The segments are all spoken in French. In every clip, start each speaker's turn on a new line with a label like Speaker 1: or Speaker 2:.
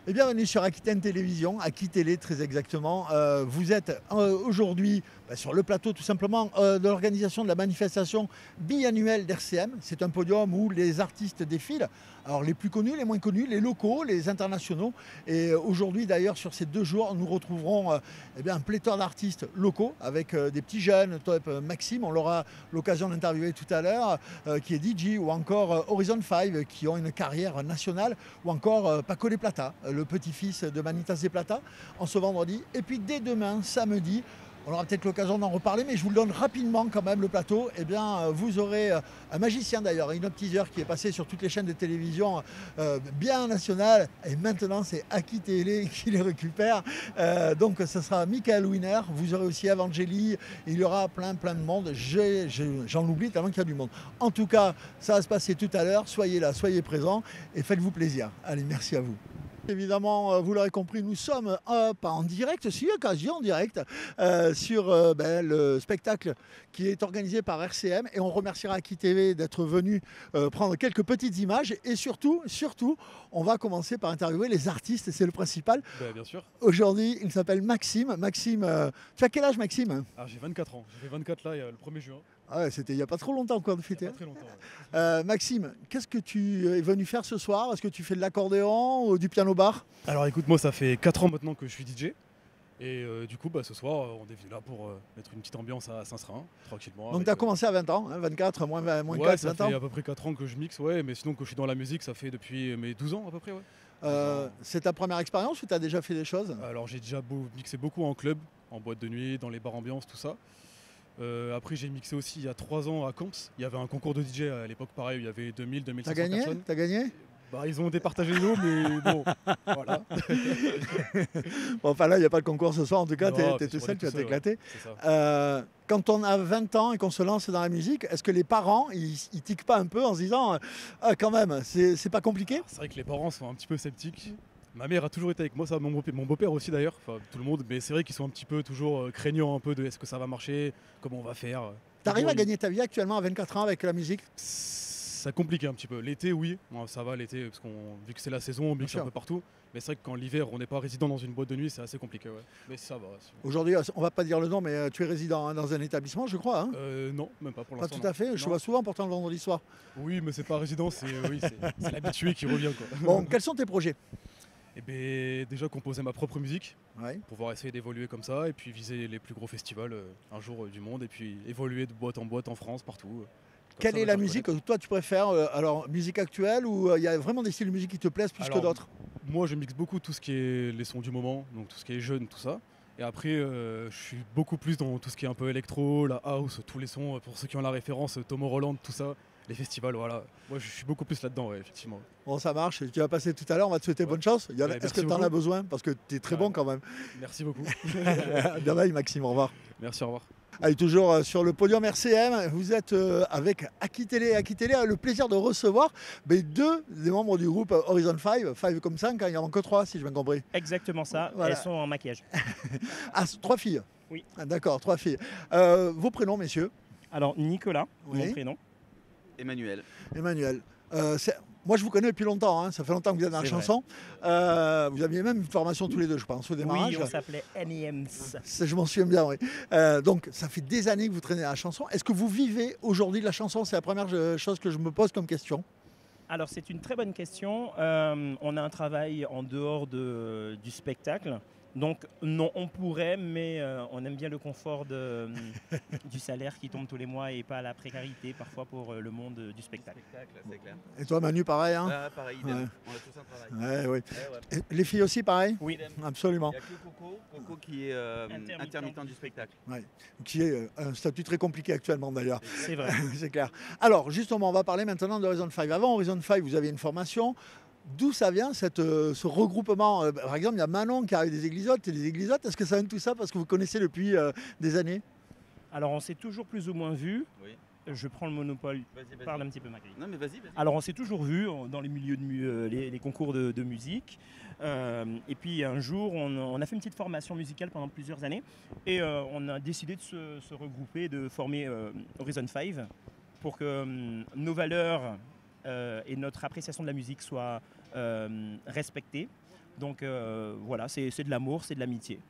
Speaker 1: Et bienvenue sur Aquitaine Télévision, Aquitélé très exactement. Vous êtes aujourd'hui sur le plateau tout simplement de l'organisation de la manifestation biannuelle d'RCM. C'est un podium où les artistes défilent, alors les plus connus, les moins connus, les locaux, les internationaux. Et aujourd'hui d'ailleurs sur ces 2 jours, nous retrouverons un pléthore d'artistes locaux avec des petits jeunes, top Maxime, on aura l'occasion d'interviewer tout à l'heure, qui est DJ, ou encore Horizon 5 qui ont une carrière nationale, ou encore Paco de Plata, le petit-fils de Manitas de Plata, en ce vendredi. Et puis dès demain, samedi, on aura peut-être l'occasion d'en reparler, mais je vous le donne rapidement quand même, le plateau. Eh bien, vous aurez un magicien d'ailleurs, un hypnotiseur qui est passé sur toutes les chaînes de télévision bien nationales. Et maintenant, c'est Aquitélé qui les récupère. Donc, ce sera Michael Winner. Vous aurez aussi Evangélie. Il y aura plein de monde. J'en oublie tellement qu'il y a du monde. En tout cas, ça va se passer tout à l'heure. Soyez là, soyez présents et faites-vous plaisir. Allez, merci à vous. Évidemment, vous l'aurez compris, nous sommes pas en direct, si occasion en direct, sur le spectacle qui est organisé par RCM, et on remerciera AquiTV d'être venu prendre quelques petites images, et surtout, on va commencer par interviewer les artistes, et c'est le principal.
Speaker 2: Bien sûr.
Speaker 1: Aujourd'hui, il s'appelle Maxime. Maxime, tu as quel âge, Maxime?
Speaker 2: J'ai 24 ans, j'ai fait 24 là, il y a le 1er juin.
Speaker 1: Ah ouais, c'était il n'y a pas trop longtemps encore de fêter.
Speaker 2: Pas très longtemps. Ouais.
Speaker 1: Maxime, qu'est-ce que tu es venu faire ce soir? Est-ce que tu fais de l'accordéon ou du piano-bar?
Speaker 2: Alors écoute, moi ça fait 4 ans maintenant que je suis DJ. Et du coup, ce soir, on est venu là pour mettre une petite ambiance à Saint-Seurin, tranquillement.
Speaker 1: Donc tu as commencé à 20 ans, hein, 24, moins 4, 20 ans?
Speaker 2: Ça fait à peu près 4 ans que je mixe, ouais, mais sinon que je suis dans la musique, ça fait depuis mes 12 ans à peu près, ouais.
Speaker 1: C'est ta première expérience ou tu as déjà fait des choses?
Speaker 2: Alors j'ai déjà mixé beaucoup en club, en boîte de nuit, dans les bars ambiance, tout ça. Après j'ai mixé aussi il y a 3 ans à Camps. Il y avait un concours de DJ à l'époque, pareil, il y avait 2000-2500 personnes.
Speaker 1: T'as gagné?
Speaker 2: Ils ont départagé nous, mais bon, voilà.
Speaker 1: Bon, enfin là, il n'y a pas de concours ce soir, en tout cas, tu es tout seul, tu vas t'éclater. Ouais, quand on a 20 ans et qu'on se lance dans la musique, est-ce que les parents, ils tiquent pas un peu en se disant « quand même, c'est pas compliqué ?»
Speaker 2: C'est vrai que les parents sont un petit peu sceptiques. Ma mère a toujours été avec moi, ça, mon beau-père aussi d'ailleurs, enfin tout le monde, mais c'est vrai qu'ils sont un petit peu toujours craignants un peu de est-ce que ça va marcher, comment on va faire.
Speaker 1: T'arrives à gagner ta vie actuellement à 24 ans avec la musique?
Speaker 2: Ça complique un petit peu. L'été, oui, ça va l'été, parce vu que c'est la saison, on mixe un peu partout. Mais c'est vrai que quand l'hiver, on n'est pas résident dans une boîte de nuit, c'est assez compliqué, ouais. Mais ça va.
Speaker 1: Aujourd'hui, on va pas dire le nom, mais tu es résident dans un établissement, je crois. Hein,
Speaker 2: non, même pas pour l'instant.
Speaker 1: Pas tout à fait, je vois souvent pourtant le vendredi soir.
Speaker 2: Oui, mais c'est pas résident, c'est l'habitué qui revient, quoi.
Speaker 1: Bon, quels sont tes projets?
Speaker 2: Déjà composer ma propre musique,
Speaker 1: ouais.
Speaker 2: Pouvoir essayer d'évoluer comme ça, et puis viser les plus gros festivals un jour du monde, et puis évoluer de boîte en France, partout.
Speaker 1: Quelle est la musique que toi tu préfères? Alors, musique actuelle, ou il y a vraiment des styles de musique qui te plaisent plus que d'autres?
Speaker 2: Moi je mixe beaucoup tout ce qui est les sons du moment, donc tout ce qui est jeune, tout ça. Et après je suis beaucoup plus dans tout ce qui est un peu électro, la house, tous les sons, pour ceux qui ont la référence, Tom Holland, tout ça. Les festivals, voilà. Moi, je suis beaucoup plus là-dedans, ouais, effectivement.
Speaker 1: Bon, ça marche. Tu vas passer tout à l'heure. On va te souhaiter bonne chance. Est-ce que tu en as besoin? Parce que tu es très bon quand même.
Speaker 2: Merci beaucoup.
Speaker 1: Bien bye, Maxime. Au revoir.
Speaker 2: Merci, au revoir.
Speaker 1: Allez, toujours sur le podium RCM. Vous êtes avec AquiTélé. AquiTélé a le plaisir de recevoir 2 des membres du groupe Horizon 5. 5 comme 5, il n'y en a que 3, si je bien compris.
Speaker 3: Exactement ça. Voilà. Elles sont en maquillage.
Speaker 1: 3 filles?
Speaker 3: Oui.
Speaker 1: D'accord, 3 filles. Vos prénoms, messieurs?
Speaker 3: Alors, Nicolas, mon prénom.
Speaker 4: Emmanuel.
Speaker 1: Moi, je vous connais depuis longtemps, hein. Ça fait longtemps que vous êtes dans la chanson. Vous aviez même une formation tous les deux, je pense, au démarrage.
Speaker 3: Oui, on s'appelait NEMS.
Speaker 1: Je m'en souviens bien, oui. Donc, ça fait des années que vous traînez la chanson. Est-ce que vous vivez aujourd'hui de la chanson? C'est la première chose que je me pose comme question.
Speaker 3: Alors, c'est une très bonne question. On a un travail en dehors du spectacle. Donc non, on pourrait, mais on aime bien le confort du salaire qui tombe tous les mois et pas la précarité parfois pour le monde du spectacle.
Speaker 4: C'est clair.
Speaker 1: Et toi Manu, pareil hein?
Speaker 4: Pareil, idem. Ouais. On a tous un travail.
Speaker 1: Ouais. Les filles aussi pareil?
Speaker 3: Oui,
Speaker 1: absolument.
Speaker 4: Il n'y a que Coco qui est intermittent du spectacle.
Speaker 1: Ouais. Qui est un statut très compliqué actuellement d'ailleurs.
Speaker 3: C'est vrai.
Speaker 1: C'est clair. Alors justement, on va parler maintenant d'Horizon 5. Avant Horizon 5, vous aviez une formation. D'où ça vient ce regroupement? Par exemple, il y a Manon qui arrive des Eglisottes et des Eglisottes. Est-ce que ça vient de tout ça parce que vous connaissez depuis des années?
Speaker 3: Alors, on s'est toujours plus ou moins vus.
Speaker 4: Oui.
Speaker 3: Je prends le monopole. Vas-y. Parle un petit peu, Marie.
Speaker 4: Non, mais vas-y.
Speaker 3: Alors, on s'est toujours vus dans les milieux les concours de musique. Et puis, un jour, on a fait une petite formation musicale pendant plusieurs années. Et on a décidé de se regrouper, de former Horizon 5 pour que nos valeurs et notre appréciation de la musique soient respectées. Donc voilà, c'est de l'amour, c'est de l'amitié.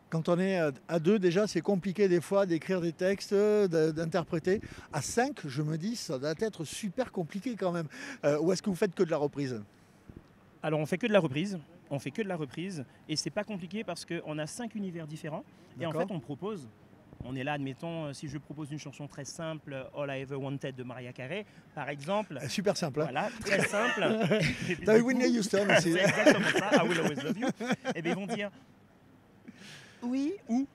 Speaker 1: Quand on est à 2, déjà, c'est compliqué des fois d'écrire des textes, d'interpréter. À 5, je me dis, ça doit être super compliqué quand même. Ou est-ce que vous faites que de la reprise?
Speaker 3: Alors on fait que de la reprise. On fait que de la reprise. Et c'est pas compliqué parce qu'on a 5 univers différents. Et en fait, on propose. On est là, admettons, si je propose une chanson très simple, All I Ever Wanted de Mariah Carey, par exemple.
Speaker 1: Super simple.
Speaker 3: Voilà, très simple.
Speaker 1: T'as eu Whitney Houston aussi.
Speaker 3: C'est exactement ça, I Will Always Love You. Et bien ils vont dire oui ou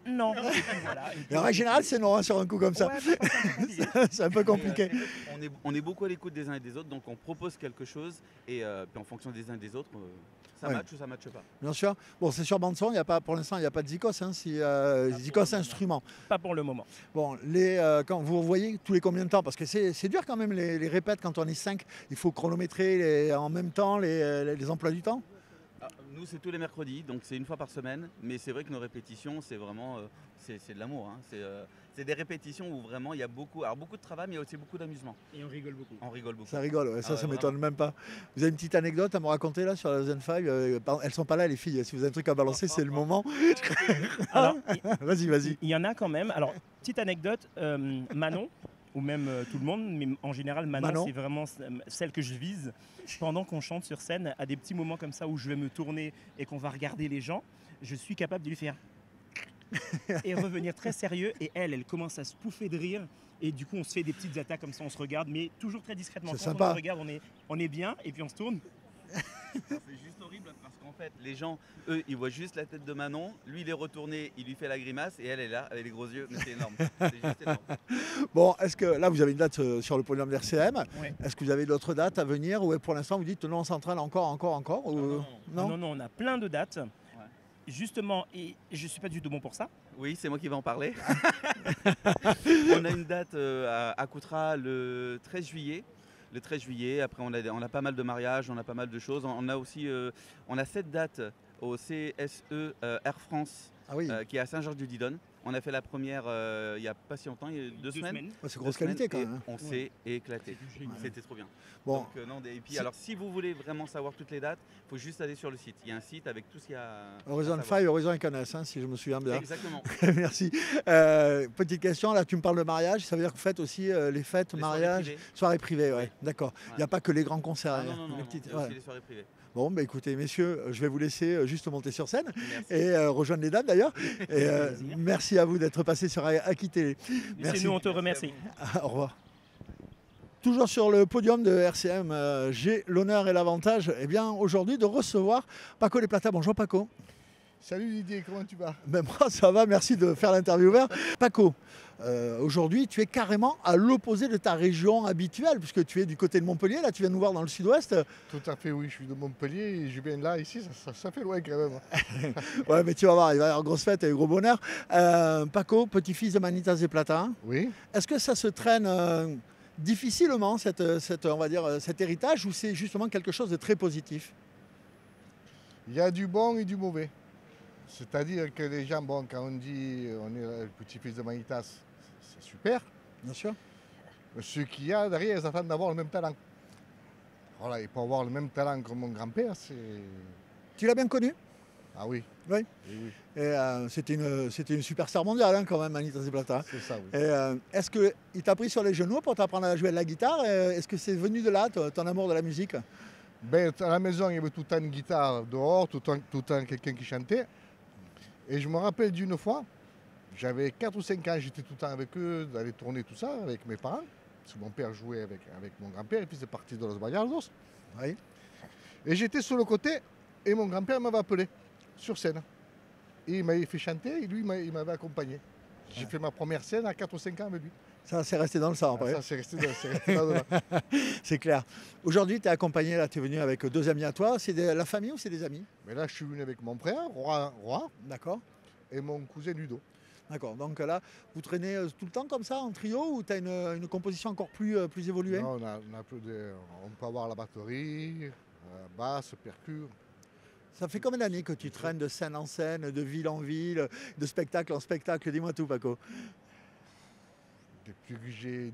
Speaker 3: non. Voilà.
Speaker 1: Et en général, c'est non, hein, sur un coup comme ça.
Speaker 3: Ouais,
Speaker 1: C'est un peu compliqué.
Speaker 4: On est beaucoup à l'écoute des uns et des autres, donc on propose quelque chose et puis en fonction des uns et des autres, ça match ou ça matche pas.
Speaker 1: Bien sûr. Bon, c'est sur bande son, pour l'instant, il n'y a pas de Zikos. Hein, Zikos instrument.
Speaker 3: Pas pour le moment.
Speaker 1: Bon, quand vous voyez tous les combien de temps, parce que c'est dur quand même les répètes quand on est 5, il faut chronométrer en même temps les emplois du temps.
Speaker 4: Nous, c'est tous les mercredis, donc c'est une fois par semaine. Mais c'est vrai que nos répétitions, c'est vraiment c'est de l'amour. Hein. C'est des répétitions où vraiment il y a beaucoup de travail, mais il y a aussi beaucoup d'amusement.
Speaker 3: Et on rigole beaucoup.
Speaker 4: On rigole beaucoup.
Speaker 1: Ça rigole, ouais, ça
Speaker 4: ouais,
Speaker 1: m'étonne même pas. Vous avez une petite anecdote à me raconter là sur la Zen 5 Elles sont pas là les filles, si vous avez un truc à balancer, c'est le moment.
Speaker 3: Alors,
Speaker 1: Vas-y.
Speaker 3: Il y en a quand même. Alors, petite anecdote, Manon, ou même tout le monde, mais en général Manon. C'est vraiment celle que je vise. Pendant qu'on chante sur scène, à des petits moments comme ça où je vais me tourner et qu'on va regarder les gens, je suis capable de lui faire et revenir très sérieux. Et elle commence à se pouffer de rire. Et du coup, on se fait des petites attaques comme ça, on se regarde, mais toujours très discrètement.
Speaker 1: C'est
Speaker 3: Quand
Speaker 1: sympa.
Speaker 3: on se regarde, on est bien, et puis on se tourne.
Speaker 4: C'est juste horrible parce qu'en fait, les gens, eux, ils voient juste la tête de Manon. Lui, il est retourné, il lui fait la grimace et elle est là, avec les gros yeux. Mais c'est énorme. C'est juste énorme.
Speaker 1: Bon, est-ce que là, vous avez une date sur le podium d'RCM?
Speaker 3: Ouais.
Speaker 1: Est-ce que vous avez d'autres dates à venir ou pour l'instant, vous dites non, on s'entraîne encore ou...
Speaker 3: Non, on a plein de dates. Justement, et je ne suis pas du tout bon pour ça.
Speaker 4: Oui, c'est moi qui vais en parler. On a une date à Coutras le 13 juillet. Le 13 juillet, après on a pas mal de mariages, on a pas mal de choses. On a aussi on a 7 dates au CSE Air France qui est à Saint-Georges-du-Didonne. On a fait la première il n'y a pas si longtemps, il y a 2 semaines.
Speaker 1: Ouais, c'est grosse qualité quand même.
Speaker 4: On s'est éclaté. C'était trop bien.
Speaker 1: Bon.
Speaker 4: Donc, et puis alors si vous voulez vraiment savoir toutes les dates, il faut juste aller sur le site. Il y a un site avec tout ce qu'il y a.
Speaker 1: Horizon 5, Horizon Canas, hein, si je me souviens bien.
Speaker 4: Exactement.
Speaker 1: Merci. Petite question, là tu me parles de mariage, ça veut dire que vous faites aussi les fêtes, mariages, soirées privées, ouais. D'accord. Il n'y a pas que les grands concerts.
Speaker 4: Non,
Speaker 1: les petites...
Speaker 4: il y a aussi les soirées privées.
Speaker 1: Bon, bah écoutez, messieurs, je vais vous laisser juste monter sur scène.
Speaker 4: Merci.
Speaker 1: Et rejoindre les dames d'ailleurs. Et merci à vous d'être passé sur Aki Télé.
Speaker 3: Merci. Nous, on te remercie.
Speaker 1: Au revoir. Toujours sur le podium de RCM, j'ai l'honneur et l'avantage aujourd'hui de recevoir Paco Les Plata. Bonjour Paco.
Speaker 5: Salut Didier, comment tu vas?
Speaker 1: Ben moi ça va, merci de faire l'intervieweur. Paco, aujourd'hui tu es carrément à l'opposé de ta région habituelle, puisque tu es du côté de Montpellier, là tu viens nous voir dans le sud-ouest.
Speaker 5: Tout à fait, oui, je suis de Montpellier et je viens là, ici, ça fait loin quand même.
Speaker 1: Ouais, mais tu vas voir, il va y avoir grosse fête et gros bonheur. Paco, petit-fils de Manitas et Plata.
Speaker 5: Oui.
Speaker 1: Est-ce que ça se traîne difficilement, on va dire, cet héritage, ou c'est justement quelque chose de très positif?
Speaker 5: Il y a du bon et du mauvais. C'est-à-dire que les gens, bon, quand on dit on est le petit-fils de Manitas, c'est super.
Speaker 1: Bien sûr.
Speaker 5: Mais ce qu'il y a derrière, ils attendent d'avoir le même talent. Voilà, et pour avoir le même talent que mon grand-père, c'est...
Speaker 1: Tu l'as bien connu?
Speaker 5: Ah oui.
Speaker 1: Oui.
Speaker 5: Et oui.
Speaker 1: Et c'était une superstar mondiale hein, quand même, Manitas et Plata.
Speaker 5: C'est ça, oui.
Speaker 1: Et est-ce qu'il t'a pris sur les genoux pour t'apprendre à jouer de la guitare? Est-ce que c'est venu de là, ton amour de la musique?
Speaker 5: Ben, à la maison, il y avait tout le temps une guitare dehors, tout le temps quelqu'un qui chantait. Et je me rappelle d'une fois, j'avais 4 ou 5 ans, j'étais tout le temps avec eux, d'aller tourner tout ça, avec mes parents. Parce que mon père jouait avec mon grand-père, et puis c'est parti de Los Bayardos.
Speaker 1: Oui.
Speaker 5: Et j'étais sur le côté, et mon grand-père m'avait appelé, sur scène. Et il m'avait fait chanter, et lui, il m'avait accompagné. J'ai fait ma première scène à 4 ou 5 ans avec lui.
Speaker 1: Ça, c'est resté dans le sang après.
Speaker 5: Ça, c'est resté là-dedans.
Speaker 1: C'est clair. Aujourd'hui, tu es accompagné, là, tu es venu avec 2 amis à toi. C'est la famille ou c'est des amis?
Speaker 5: Mais là, je suis venu avec mon frère, Roi,
Speaker 1: D'accord.
Speaker 5: et mon cousin Ludo.
Speaker 1: D'accord. Donc là, vous traînez tout le temps comme ça, en trio, ou tu as une composition encore plus évoluée?
Speaker 5: Non, on peut avoir la batterie, basse, percu.
Speaker 1: Ça fait combien d'années que tu traînes de scène en scène, de ville en ville, de spectacle en spectacle? Dis-moi tout, Paco.
Speaker 5: Depuis que j'ai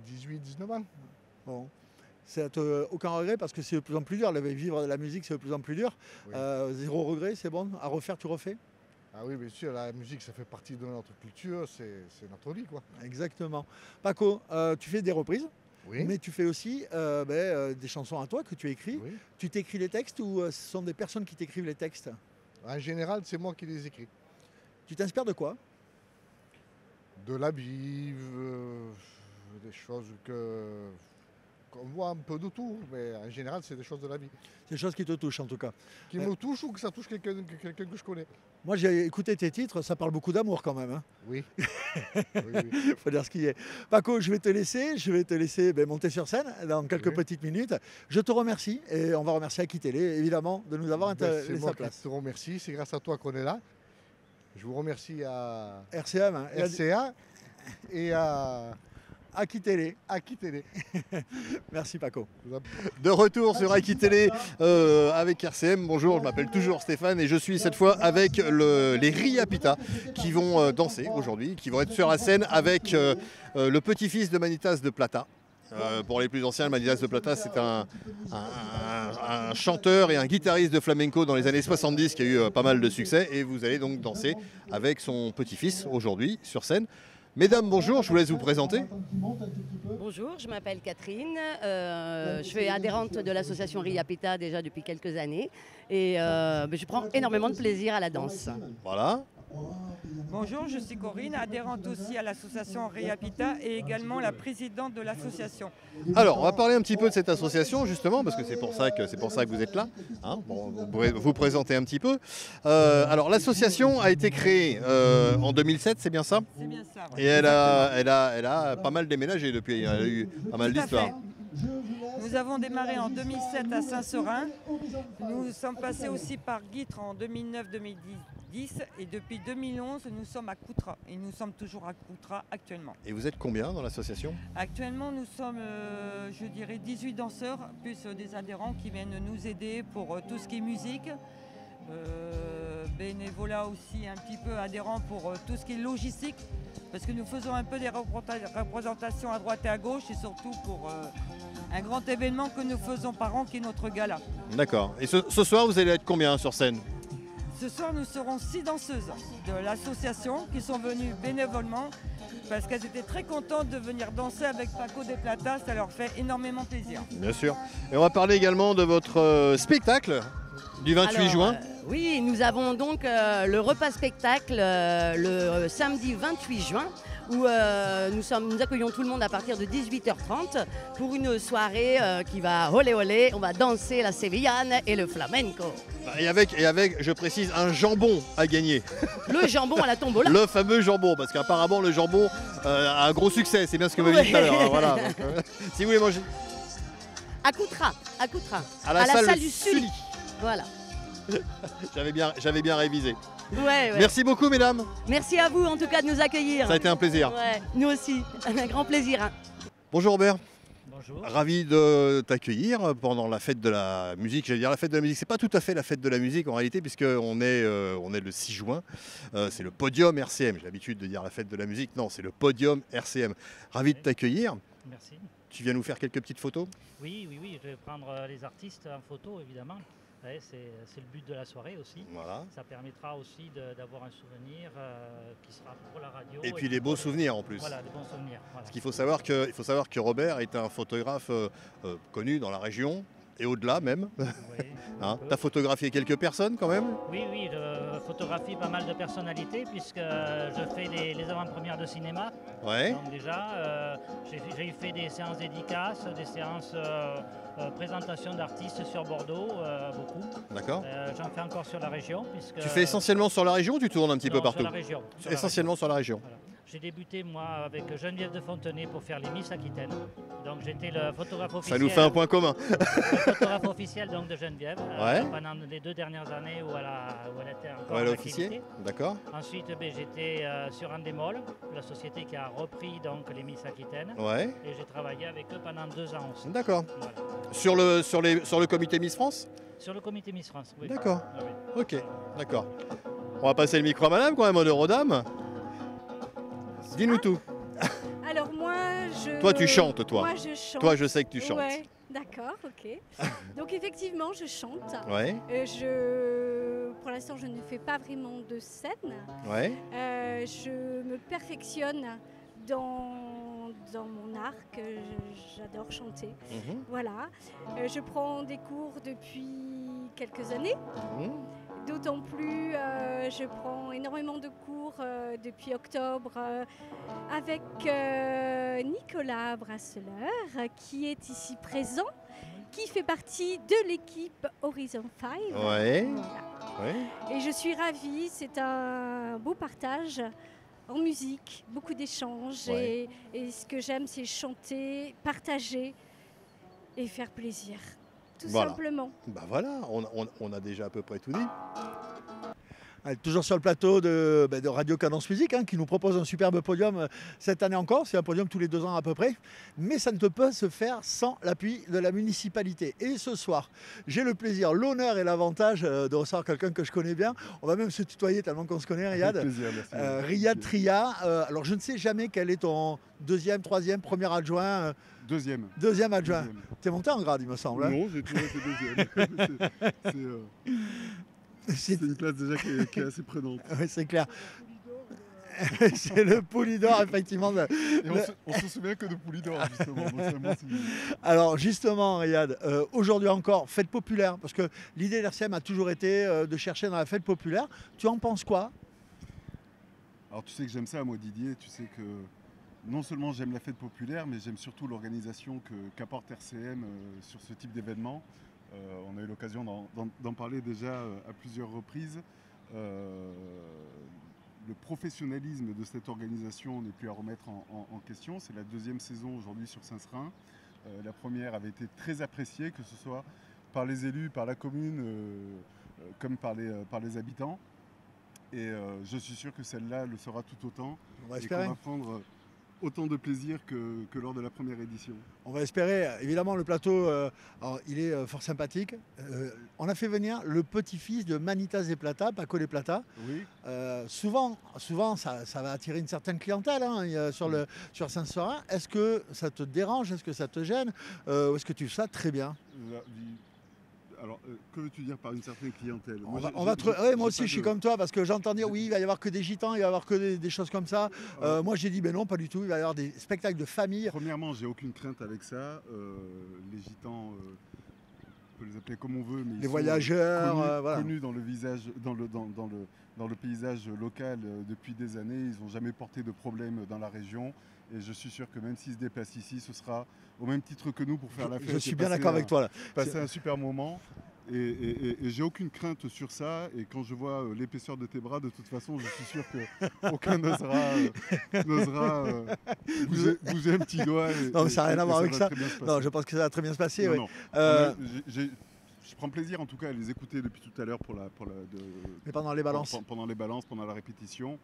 Speaker 5: 18-19 ans.
Speaker 1: Bon. Aucun regret parce que c'est de plus en plus dur. Vivre de la musique, c'est de plus en plus dur.
Speaker 5: Oui.
Speaker 1: Zéro regret, c'est bon. À refaire, tu refais?
Speaker 5: Ah oui, bien sûr, la musique, ça fait partie de notre culture, c'est notre vie, quoi.
Speaker 1: Exactement. Paco, tu fais des reprises,
Speaker 5: Oui.
Speaker 1: mais tu fais aussi des chansons à toi que tu écris.
Speaker 5: Oui.
Speaker 1: Tu t'écris les textes ou ce sont des personnes qui t'écrivent les textes?
Speaker 5: En général, c'est moi qui les écris.
Speaker 1: Tu t'inspires de quoi?
Speaker 5: De la vie, des choses qu'on voit un peu de tout, mais en général, c'est des choses de la vie.
Speaker 1: C'est des choses qui te touchent en tout cas.
Speaker 5: Qui me touchent ou que ça touche quelqu'un que je connais.
Speaker 1: Moi j'ai écouté tes titres, ça parle beaucoup d'amour quand même. Hein.
Speaker 5: Oui. Oui.
Speaker 1: Faut dire ce qui est. Paco, je vais te laisser monter sur scène dans quelques petites minutes. Je te remercie et on va remercier Aki Télé évidemment de nous avoir
Speaker 5: C'est
Speaker 1: laissé
Speaker 5: moi
Speaker 1: sa place.
Speaker 5: qui te remercie, c'est grâce à toi qu'on est là. Je vous remercie à
Speaker 1: RCM hein, et
Speaker 5: RCA et à
Speaker 1: Aki Télé.
Speaker 5: Télé.
Speaker 1: Merci Paco.
Speaker 6: De retour sur Aki Télé avec RCM. Bonjour, je m'appelle toujours Stéphane et je suis cette fois avec les Riapita qui vont danser aujourd'hui, qui vont être sur la scène avec le petit-fils de Manitas de Plata. Pour les plus anciens, Manitas de Plata, c'est un chanteur et un guitariste de flamenco dans les années 70 qui a eu pas mal de succès. Et vous allez donc danser avec son petit-fils aujourd'hui sur scène. Mesdames, bonjour, je vous laisse vous présenter.
Speaker 7: Bonjour, je m'appelle Catherine, je suis adhérente de l'association Riapita déjà depuis quelques années et je prends énormément de plaisir à la danse.
Speaker 6: Voilà.
Speaker 8: Bonjour, je suis Corinne, adhérente aussi à l'association Riapita et également la présidente de l'association.
Speaker 6: Alors, on va parler un petit peu de cette association justement, parce que c'est pour ça que vous êtes là. Hein. Bon, vous pourrez vous présenter un petit peu. Alors, l'association a été créée en 2007, c'est bien ça?
Speaker 8: C'est bien ça. Ouais.
Speaker 6: Et elle a pas mal déménagé depuis. Elle a eu pas mal
Speaker 8: Tout à
Speaker 6: d'histoires.
Speaker 8: fait. Nous avons démarré en 2007 à Saint-Seurin. Nous sommes passés aussi par Guîtres en 2009-2010 et depuis 2011 nous sommes à Coutras et nous sommes toujours à Coutras actuellement.
Speaker 6: Et vous êtes combien dans l'association?
Speaker 8: Actuellement nous sommes je dirais 18 danseurs plus des adhérents qui viennent nous aider pour tout ce qui est musique. Bénévolat aussi un petit peu adhérents pour tout ce qui est logistique parce que nous faisons un peu des représentations à droite et à gauche et surtout pour un grand événement que nous faisons par an qui est notre gala.
Speaker 6: D'accord. Et ce soir, vous allez être combien sur scène?
Speaker 8: Ce soir nous serons 6 danseuses de l'association qui sont venues bénévolement parce qu'elles étaient très contentes de venir danser avec Paco de Plata, ça leur fait énormément plaisir.
Speaker 6: Bien sûr. Et on va parler également de votre spectacle du 28 juin.
Speaker 7: Oui, nous avons donc le repas spectacle le samedi 28 juin où nous accueillons tout le monde à partir de 18h30 pour une soirée qui va olé olé, on va danser la sévillane et le flamenco.
Speaker 6: Et avec, je précise, un jambon à gagner.
Speaker 7: Le jambon à la tombola.
Speaker 6: Le fameux jambon, parce qu'apparemment le jambon a un gros succès, c'est bien ce que vous m'avez dit tout à l'heure. Hein, voilà. Donc, si vous voulez manger.
Speaker 7: À Coutras.
Speaker 6: À la salle
Speaker 7: du Sully. Voilà.
Speaker 6: J'avais bien révisé.
Speaker 7: Ouais.
Speaker 6: Merci beaucoup mesdames.
Speaker 7: Merci à vous en tout cas de nous accueillir.
Speaker 6: Ça a été un plaisir.
Speaker 7: Ouais, nous aussi, un grand plaisir. Hein.
Speaker 6: Bonjour Robert.
Speaker 9: Bonjour.
Speaker 6: Ravi de t'accueillir pendant la fête de la musique. J'allais dire la fête de la musique, c'est pas tout à fait la fête de la musique en réalité puisqu'on est le 6 juin. C'est le podium RCM. J'ai l'habitude de dire la fête de la musique. Non, c'est le podium RCM. Ravi de t'accueillir.
Speaker 9: Merci.
Speaker 6: Tu viens nous faire quelques petites photos?
Speaker 9: Oui, je vais prendre les artistes en photo évidemment. Ouais, c'est le but de la soirée aussi.
Speaker 6: Voilà.
Speaker 9: Ça permettra aussi d'avoir un souvenir qui sera pour la radio.
Speaker 6: Et puis des beaux souvenirs en plus.
Speaker 9: Voilà, des bons souvenirs. Voilà.
Speaker 6: Parce qu'il faut savoir que Robert est un photographe connu dans la région et au-delà même.
Speaker 9: Oui,
Speaker 6: Hein, tu as photographié quelques personnes quand même?
Speaker 9: Oui, je photographie pas mal de personnalités puisque je fais les avant-premières de cinéma.
Speaker 6: Ouais.
Speaker 9: Donc déjà, j'ai fait des séances dédicaces, des séances présentation d'artistes sur Bordeaux, beaucoup.
Speaker 6: D'accord.
Speaker 9: J'en fais encore sur la région. Puisque
Speaker 6: Tu fais essentiellement sur la région ou tu tournes un petit peu partout?
Speaker 9: Sur la région.
Speaker 6: Essentiellement sur la région.
Speaker 9: Voilà. J'ai débuté moi avec Geneviève de Fontenay pour faire les Miss Aquitaine. Donc j'étais le photographe officiel.
Speaker 6: Ça nous fait un point commun.
Speaker 9: Le photographe officiel donc, de Geneviève pendant les 2 dernières années où elle était encore en activité.
Speaker 6: D'accord.
Speaker 9: Ensuite j'étais sur Endemol, la société qui a repris donc les Miss Aquitaine.
Speaker 6: Ouais.
Speaker 9: Et j'ai travaillé avec eux pendant 2 ans aussi.
Speaker 6: D'accord.
Speaker 9: Voilà.
Speaker 6: Sur le comité Miss France?
Speaker 9: Sur le comité Miss France, oui.
Speaker 6: D'accord.
Speaker 9: Ah, oui.
Speaker 6: Ok, d'accord. On va passer le micro à madame quand même, honneur aux dames. Dis-nous tout.
Speaker 10: Alors moi,
Speaker 6: Toi tu chantes, toi.
Speaker 10: Moi je chante.
Speaker 6: Toi je sais que tu chantes.
Speaker 10: Ouais, d'accord. D'accord, ok. Donc effectivement, je chante.
Speaker 6: Ouais.
Speaker 10: Pour l'instant, je ne fais pas vraiment de scène.
Speaker 6: Ouais.
Speaker 10: Je me perfectionne dans mon art, que j'adore chanter. Voilà. Je prends des cours depuis quelques années. D'autant plus, je prends énormément de cours depuis octobre avec Nicolas Brasseleur, qui est ici présent, qui fait partie de l'équipe Horizon 5.
Speaker 6: Ouais.
Speaker 10: Voilà.
Speaker 6: Ouais.
Speaker 10: Et je suis ravie, c'est un beau partage en musique, beaucoup d'échanges.
Speaker 6: Ouais.
Speaker 10: Et ce que j'aime, c'est chanter, partager et faire plaisir. Tout
Speaker 6: Voilà.
Speaker 10: simplement.
Speaker 6: Bah voilà, on a déjà à peu près tout dit.
Speaker 1: Toujours sur le plateau de Radio Cadence Musique, qui nous propose un superbe podium cette année encore. C'est un podium tous les 2 ans à peu près. Mais ça ne peut pas se faire sans l'appui de la municipalité. Et ce soir, j'ai le plaisir, l'honneur et l'avantage de recevoir quelqu'un que je connais bien. On va même se tutoyer tellement qu'on se connaît, Riyad.
Speaker 11: Avec plaisir, merci.
Speaker 1: Riyad Tria. Alors je ne sais jamais quel est ton deuxième, troisième, premier adjoint. Deuxième adjoint. T'es monté en grade, il me semble.
Speaker 11: Non, j'ai toujours été deuxième. C'est une place déjà qui est assez prenante.
Speaker 1: Oui, c'est clair. C'est le Poulidor, effectivement.
Speaker 11: On se souvient que de Poulidor, justement.
Speaker 1: Alors, justement, Riyad, aujourd'hui encore, fête populaire, parce que l'idée de l'RCM a toujours été de chercher dans la fête populaire. Tu en penses quoi?
Speaker 11: Alors, tu sais que j'aime ça, moi, Didier. Tu sais que non seulement j'aime la fête populaire, mais j'aime surtout l'organisation qu'apporte RCM sur ce type d'événement. On a eu l'occasion d'en parler déjà à plusieurs reprises. Le professionnalisme de cette organisation n'est plus à remettre en question. C'est la 2e saison aujourd'hui sur Saint-Seurin. La première avait été très appréciée, que ce soit par les élus, par la commune, comme par les habitants. Et je suis sûr que celle-là le sera tout autant.
Speaker 1: On va
Speaker 11: et qu'on va prendre autant de plaisir que lors de la première édition.
Speaker 1: On va espérer. Évidemment, le plateau, alors, il est fort sympathique. On a fait venir le petit-fils de Manitas des Plata, Paco des Plata.
Speaker 11: Oui.
Speaker 1: Souvent ça va attirer une certaine clientèle sur Saint-Seurin. Est-ce que ça te dérange? Est-ce que ça te gêne? Ou est-ce que tu fais ça très bien?
Speaker 11: Alors, que veux-tu dire par une certaine clientèle?
Speaker 1: Moi aussi, je suis comme toi, parce que j'entends dire, oui, il va y avoir que des gitans, il va y avoir que des choses comme ça. Moi, j'ai dit, mais non, pas du tout, il va y avoir des spectacles de famille.
Speaker 11: Premièrement, j'ai aucune crainte avec ça. Les gitans, on peut les appeler comme on veut, mais
Speaker 1: les voyageurs,
Speaker 11: connus dans le paysage local depuis des années. Ils n'ont jamais porté de problème dans la région. Et je suis sûr que même s'ils se déplacent ici, ce sera au même titre que nous pour faire la fête.
Speaker 1: Je suis bien d'accord avec toi là.
Speaker 11: Passer un super moment. Et j'ai aucune crainte sur ça. Et quand je vois l'épaisseur de tes bras, de toute façon, je suis sûr qu'aucun n'osera bouger un petit doigt.
Speaker 1: Non, mais ça n'a rien à voir avec ça. Non, je pense que ça va très bien se passer.
Speaker 11: Non, je prends plaisir en tout cas à les écouter depuis tout à l'heure
Speaker 1: mais pendant les balances.
Speaker 11: Pendant les balances, pendant la répétition.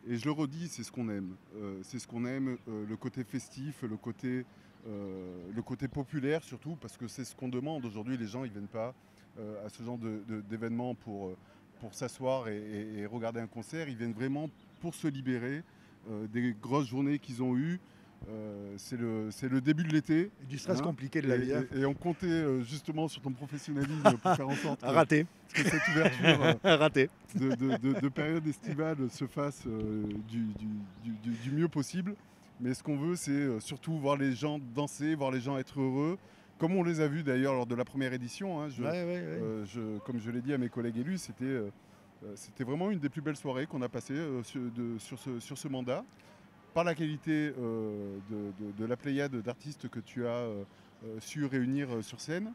Speaker 11: Et je le redis, c'est ce qu'on aime. C'est ce qu'on aime, le côté festif, le côté populaire surtout, parce que c'est ce qu'on demande. Aujourd'hui, les gens, ils ne viennent pas à ce genre d'événement pour s'asseoir et regarder un concert. Ils viennent vraiment pour se libérer des grosses journées qu'ils ont eues. C'est le début de l'été.
Speaker 1: Du stress compliqué de la vie.
Speaker 11: Et on comptait justement sur ton professionnalisme pour faire en sorte que cette ouverture de période estivale se fasse du mieux possible. Mais ce qu'on veut, c'est surtout voir les gens danser, voir les gens être heureux, comme on les a vus d'ailleurs lors de la première édition. Comme je l'ai dit à mes collègues élus, c'était vraiment une des plus belles soirées qu'on a passées sur ce mandat. Par la qualité de la pléiade d'artistes que tu as su réunir sur scène,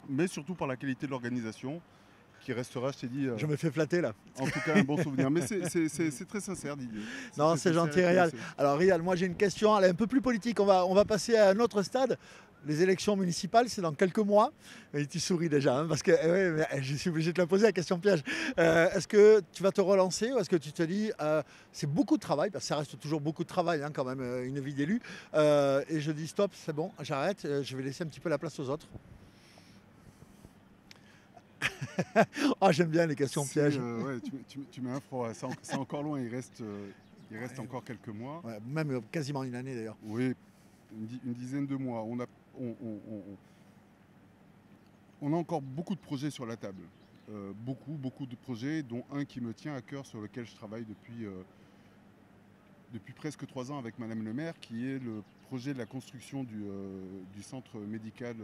Speaker 11: mais surtout par la qualité de l'organisation, qui restera, je t'ai dit...
Speaker 1: je me fais flatter là.
Speaker 11: En tout cas, un bon souvenir. Mais c'est très sincère, Didier.
Speaker 1: Non, c'est gentil, Riyad. Alors, Riyad, moi j'ai une question, elle est un peu plus politique. On va passer à un autre stade. Les élections municipales, c'est dans quelques mois. Et tu souris déjà, parce que je suis obligé de te la poser, la question piège. Est-ce que tu vas te relancer ou est-ce que tu te dis, c'est beaucoup de travail, parce que ça reste toujours beaucoup de travail quand même, une vie d'élu. Et je dis stop, c'est bon, j'arrête, je vais laisser un petit peu la place aux autres. Oh, j'aime bien les questions pièges.
Speaker 11: Tu mets un froid, c'est encore loin, il reste encore quelques mois.
Speaker 1: Ouais, même quasiment une année d'ailleurs.
Speaker 11: Oui, une dizaine de mois. on a encore beaucoup de projets sur la table. Beaucoup de projets, dont un qui me tient à cœur, sur lequel je travaille depuis presque 3 ans avec Madame le maire, qui est le projet de la construction du centre médical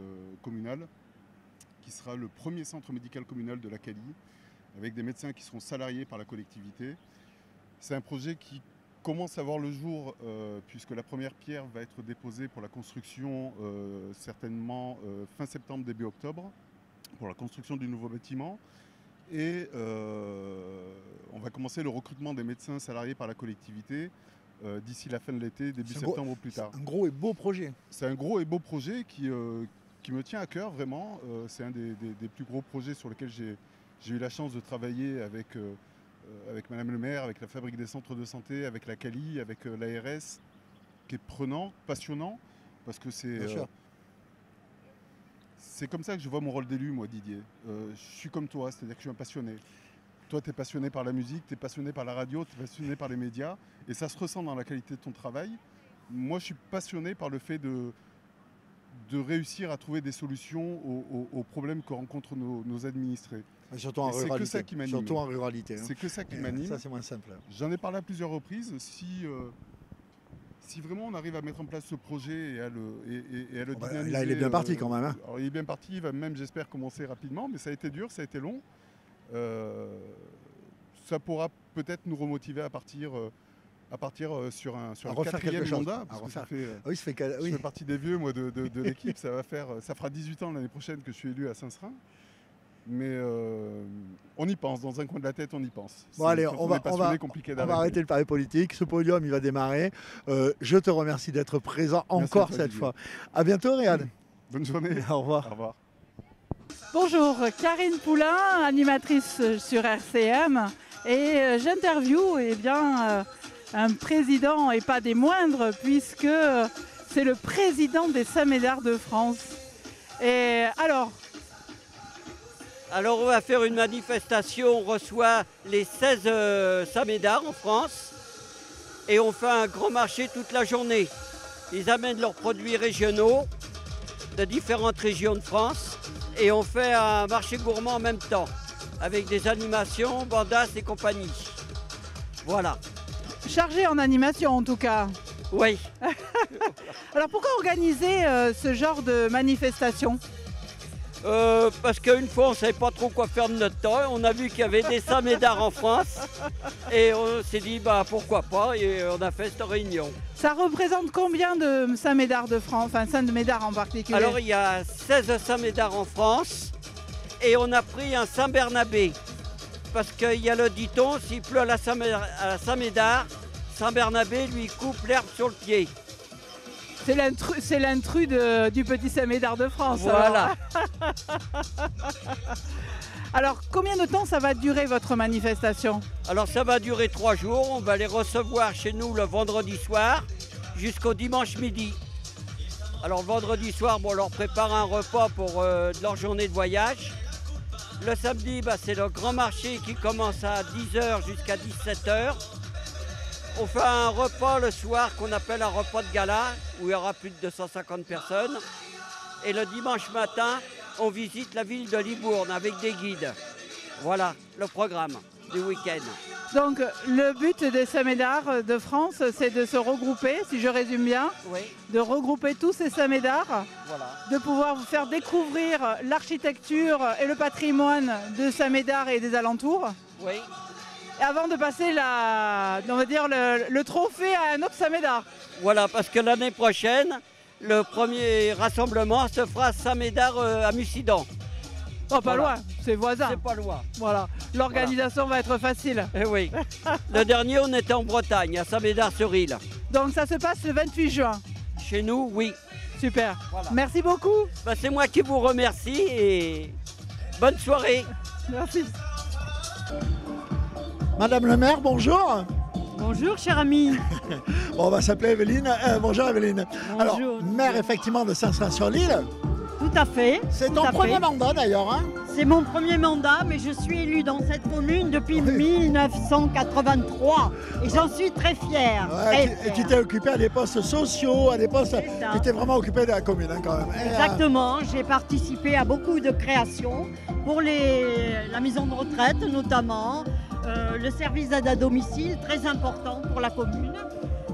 Speaker 11: communal, qui sera le premier centre médical communal de la Cali, avec des médecins qui seront salariés par la collectivité. C'est un projet qui commence à voir le jour, puisque la première pierre va être déposée pour la construction certainement fin septembre, début octobre, pour la construction du nouveau bâtiment. Et on va commencer le recrutement des médecins salariés par la collectivité d'ici la fin de l'été, début septembre au plus tard.
Speaker 1: Un gros et beau projet.
Speaker 11: C'est un gros et beau projet qui me tient à cœur, vraiment. C'est un des plus gros projets sur lesquels j'ai eu la chance de travailler avec Madame le maire, avec la Fabrique des centres de santé, avec la Cali, avec l'ARS, qui est prenant, passionnant, parce que c'est comme ça que je vois mon rôle d'élu, moi, Didier. Je suis comme toi, c'est-à-dire que je suis un passionné. Toi, tu es passionné par la musique, tu es passionné par la radio, tu es passionné par les médias, et ça se ressent dans la qualité de ton travail. Moi, je suis passionné par le fait de réussir à trouer des solutions aux problèmes que rencontrent nos administrés.
Speaker 1: Surtout en ruralité.
Speaker 11: C'est que ça qui m'anime.
Speaker 1: Surtout en ruralité.
Speaker 11: C'est que ça qui m'anime.
Speaker 1: Ça, c'est moins simple.
Speaker 11: J'en ai parlé à plusieurs reprises. Si vraiment on arrive à mettre en place ce projet et à le dynamiser...
Speaker 1: Là, il est bien parti quand même. Hein.
Speaker 11: Alors, il est bien parti, il va même, j'espère, commencer rapidement, mais ça a été dur, ça a été long. Ça pourra peut-être nous remotiver à partir sur un 4e mandat. Parce que je fais partie des vieux, moi, de l'équipe. Ça fera 18 ans l'année prochaine que je suis élu à Saint-Seurin. Mais on y pense, dans un coin de la tête, on y pense.
Speaker 1: Bon allez, on va arrêter le pari politique. Ce podium, il va démarrer. Je te remercie d'être présent encore cette fois. À bientôt, Réal.
Speaker 11: Bonne journée.
Speaker 1: Au revoir.
Speaker 11: Au revoir.
Speaker 12: Bonjour, Karine Poulain, animatrice sur RCM. Et j'interviewe un président, et pas des moindres, puisque c'est le président des Samédards de France. Et
Speaker 13: Alors on va faire une manifestation, on reçoit les 16 Samédards en France et on fait un grand marché toute la journée. Ils amènent leurs produits régionaux de différentes régions de France et on fait un marché gourmand en même temps avec des animations, bandas et compagnie. Voilà.
Speaker 12: Chargé en animation en tout cas.
Speaker 13: Oui.
Speaker 12: Alors pourquoi organiser ce genre de manifestation ?
Speaker 13: Parce qu'une fois, on ne savait pas trop quoi faire de notre temps. On a vu qu'il y avait des Samédards en France. Et on s'est dit, pourquoi pas, et on a fait cette réunion.
Speaker 12: Ça représente combien de Samédards de France, enfin Saint-Médard en particulier?
Speaker 13: Alors, il y a 16 Samédards en France. Et on a pris un Saint-Bernabé. Parce qu'il y a le dicton, s'il pleut à la Saint-Médard, Saint-Bernabé lui coupe l'herbe sur le pied.
Speaker 12: C'est l'intrus du petit Samédard de France.
Speaker 13: Voilà.
Speaker 12: Alors, combien de temps ça va durer votre manifestation?
Speaker 13: Alors, ça va durer 3 jours. On va les recevoir chez nous le vendredi soir jusqu'au dimanche midi. Alors, vendredi soir, on leur prépare un repas pour leur journée de voyage. Le samedi, c'est le grand marché qui commence à 10h jusqu'à 17h. On fait un repas le soir qu'on appelle un repas de gala, où il y aura plus de 250 personnes. Et le dimanche matin, on visite la ville de Libourne avec des guides. Voilà le programme du week-end.
Speaker 12: Donc le but des Samédards de France, c'est de se regrouper, si je résume bien,
Speaker 13: oui.
Speaker 12: De regrouper tous ces Samédards, voilà. De pouvoir vous faire découvrir l'architecture et le patrimoine de Samédards et des alentours.
Speaker 13: Oui.
Speaker 12: Avant de passer le trophée à un autre Samédard.
Speaker 13: Voilà, parce que l'année prochaine, le premier rassemblement se fera à Saint-Médard à Mussidan.
Speaker 12: Oh, pas loin, c'est voisin.
Speaker 13: C'est pas loin.
Speaker 12: Voilà, l'organisation va être facile.
Speaker 13: Eh oui. Le dernier, on était en Bretagne, à Saint-Médard-sur-Île.
Speaker 12: Donc ça se passe le 28 juin.
Speaker 13: Chez nous, oui.
Speaker 12: Super. Voilà. Merci beaucoup.
Speaker 13: C'est moi qui vous remercie et bonne soirée.
Speaker 12: Merci.
Speaker 1: Madame le maire, bonjour.
Speaker 14: Bonjour, cher ami.
Speaker 1: On va s'appeler Evelyne. Bonjour, Evelyne.
Speaker 14: Bonjour.
Speaker 1: Alors, maire effectivement de Saint-Seurin-sur-l'Île.
Speaker 14: Tout à fait.
Speaker 1: C'est ton premier mandat d'ailleurs. Hein?
Speaker 14: C'est mon premier mandat, mais je suis élue dans cette commune depuis 1983 et j'en suis très fière.
Speaker 1: Ouais, et tu t'es occupé à des postes sociaux, à des postes... Tu t'es vraiment occupé de la commune quand même.
Speaker 14: Exactement, j'ai participé à beaucoup de créations pour la maison de retraite notamment, le service d'aide à domicile, très important pour la commune.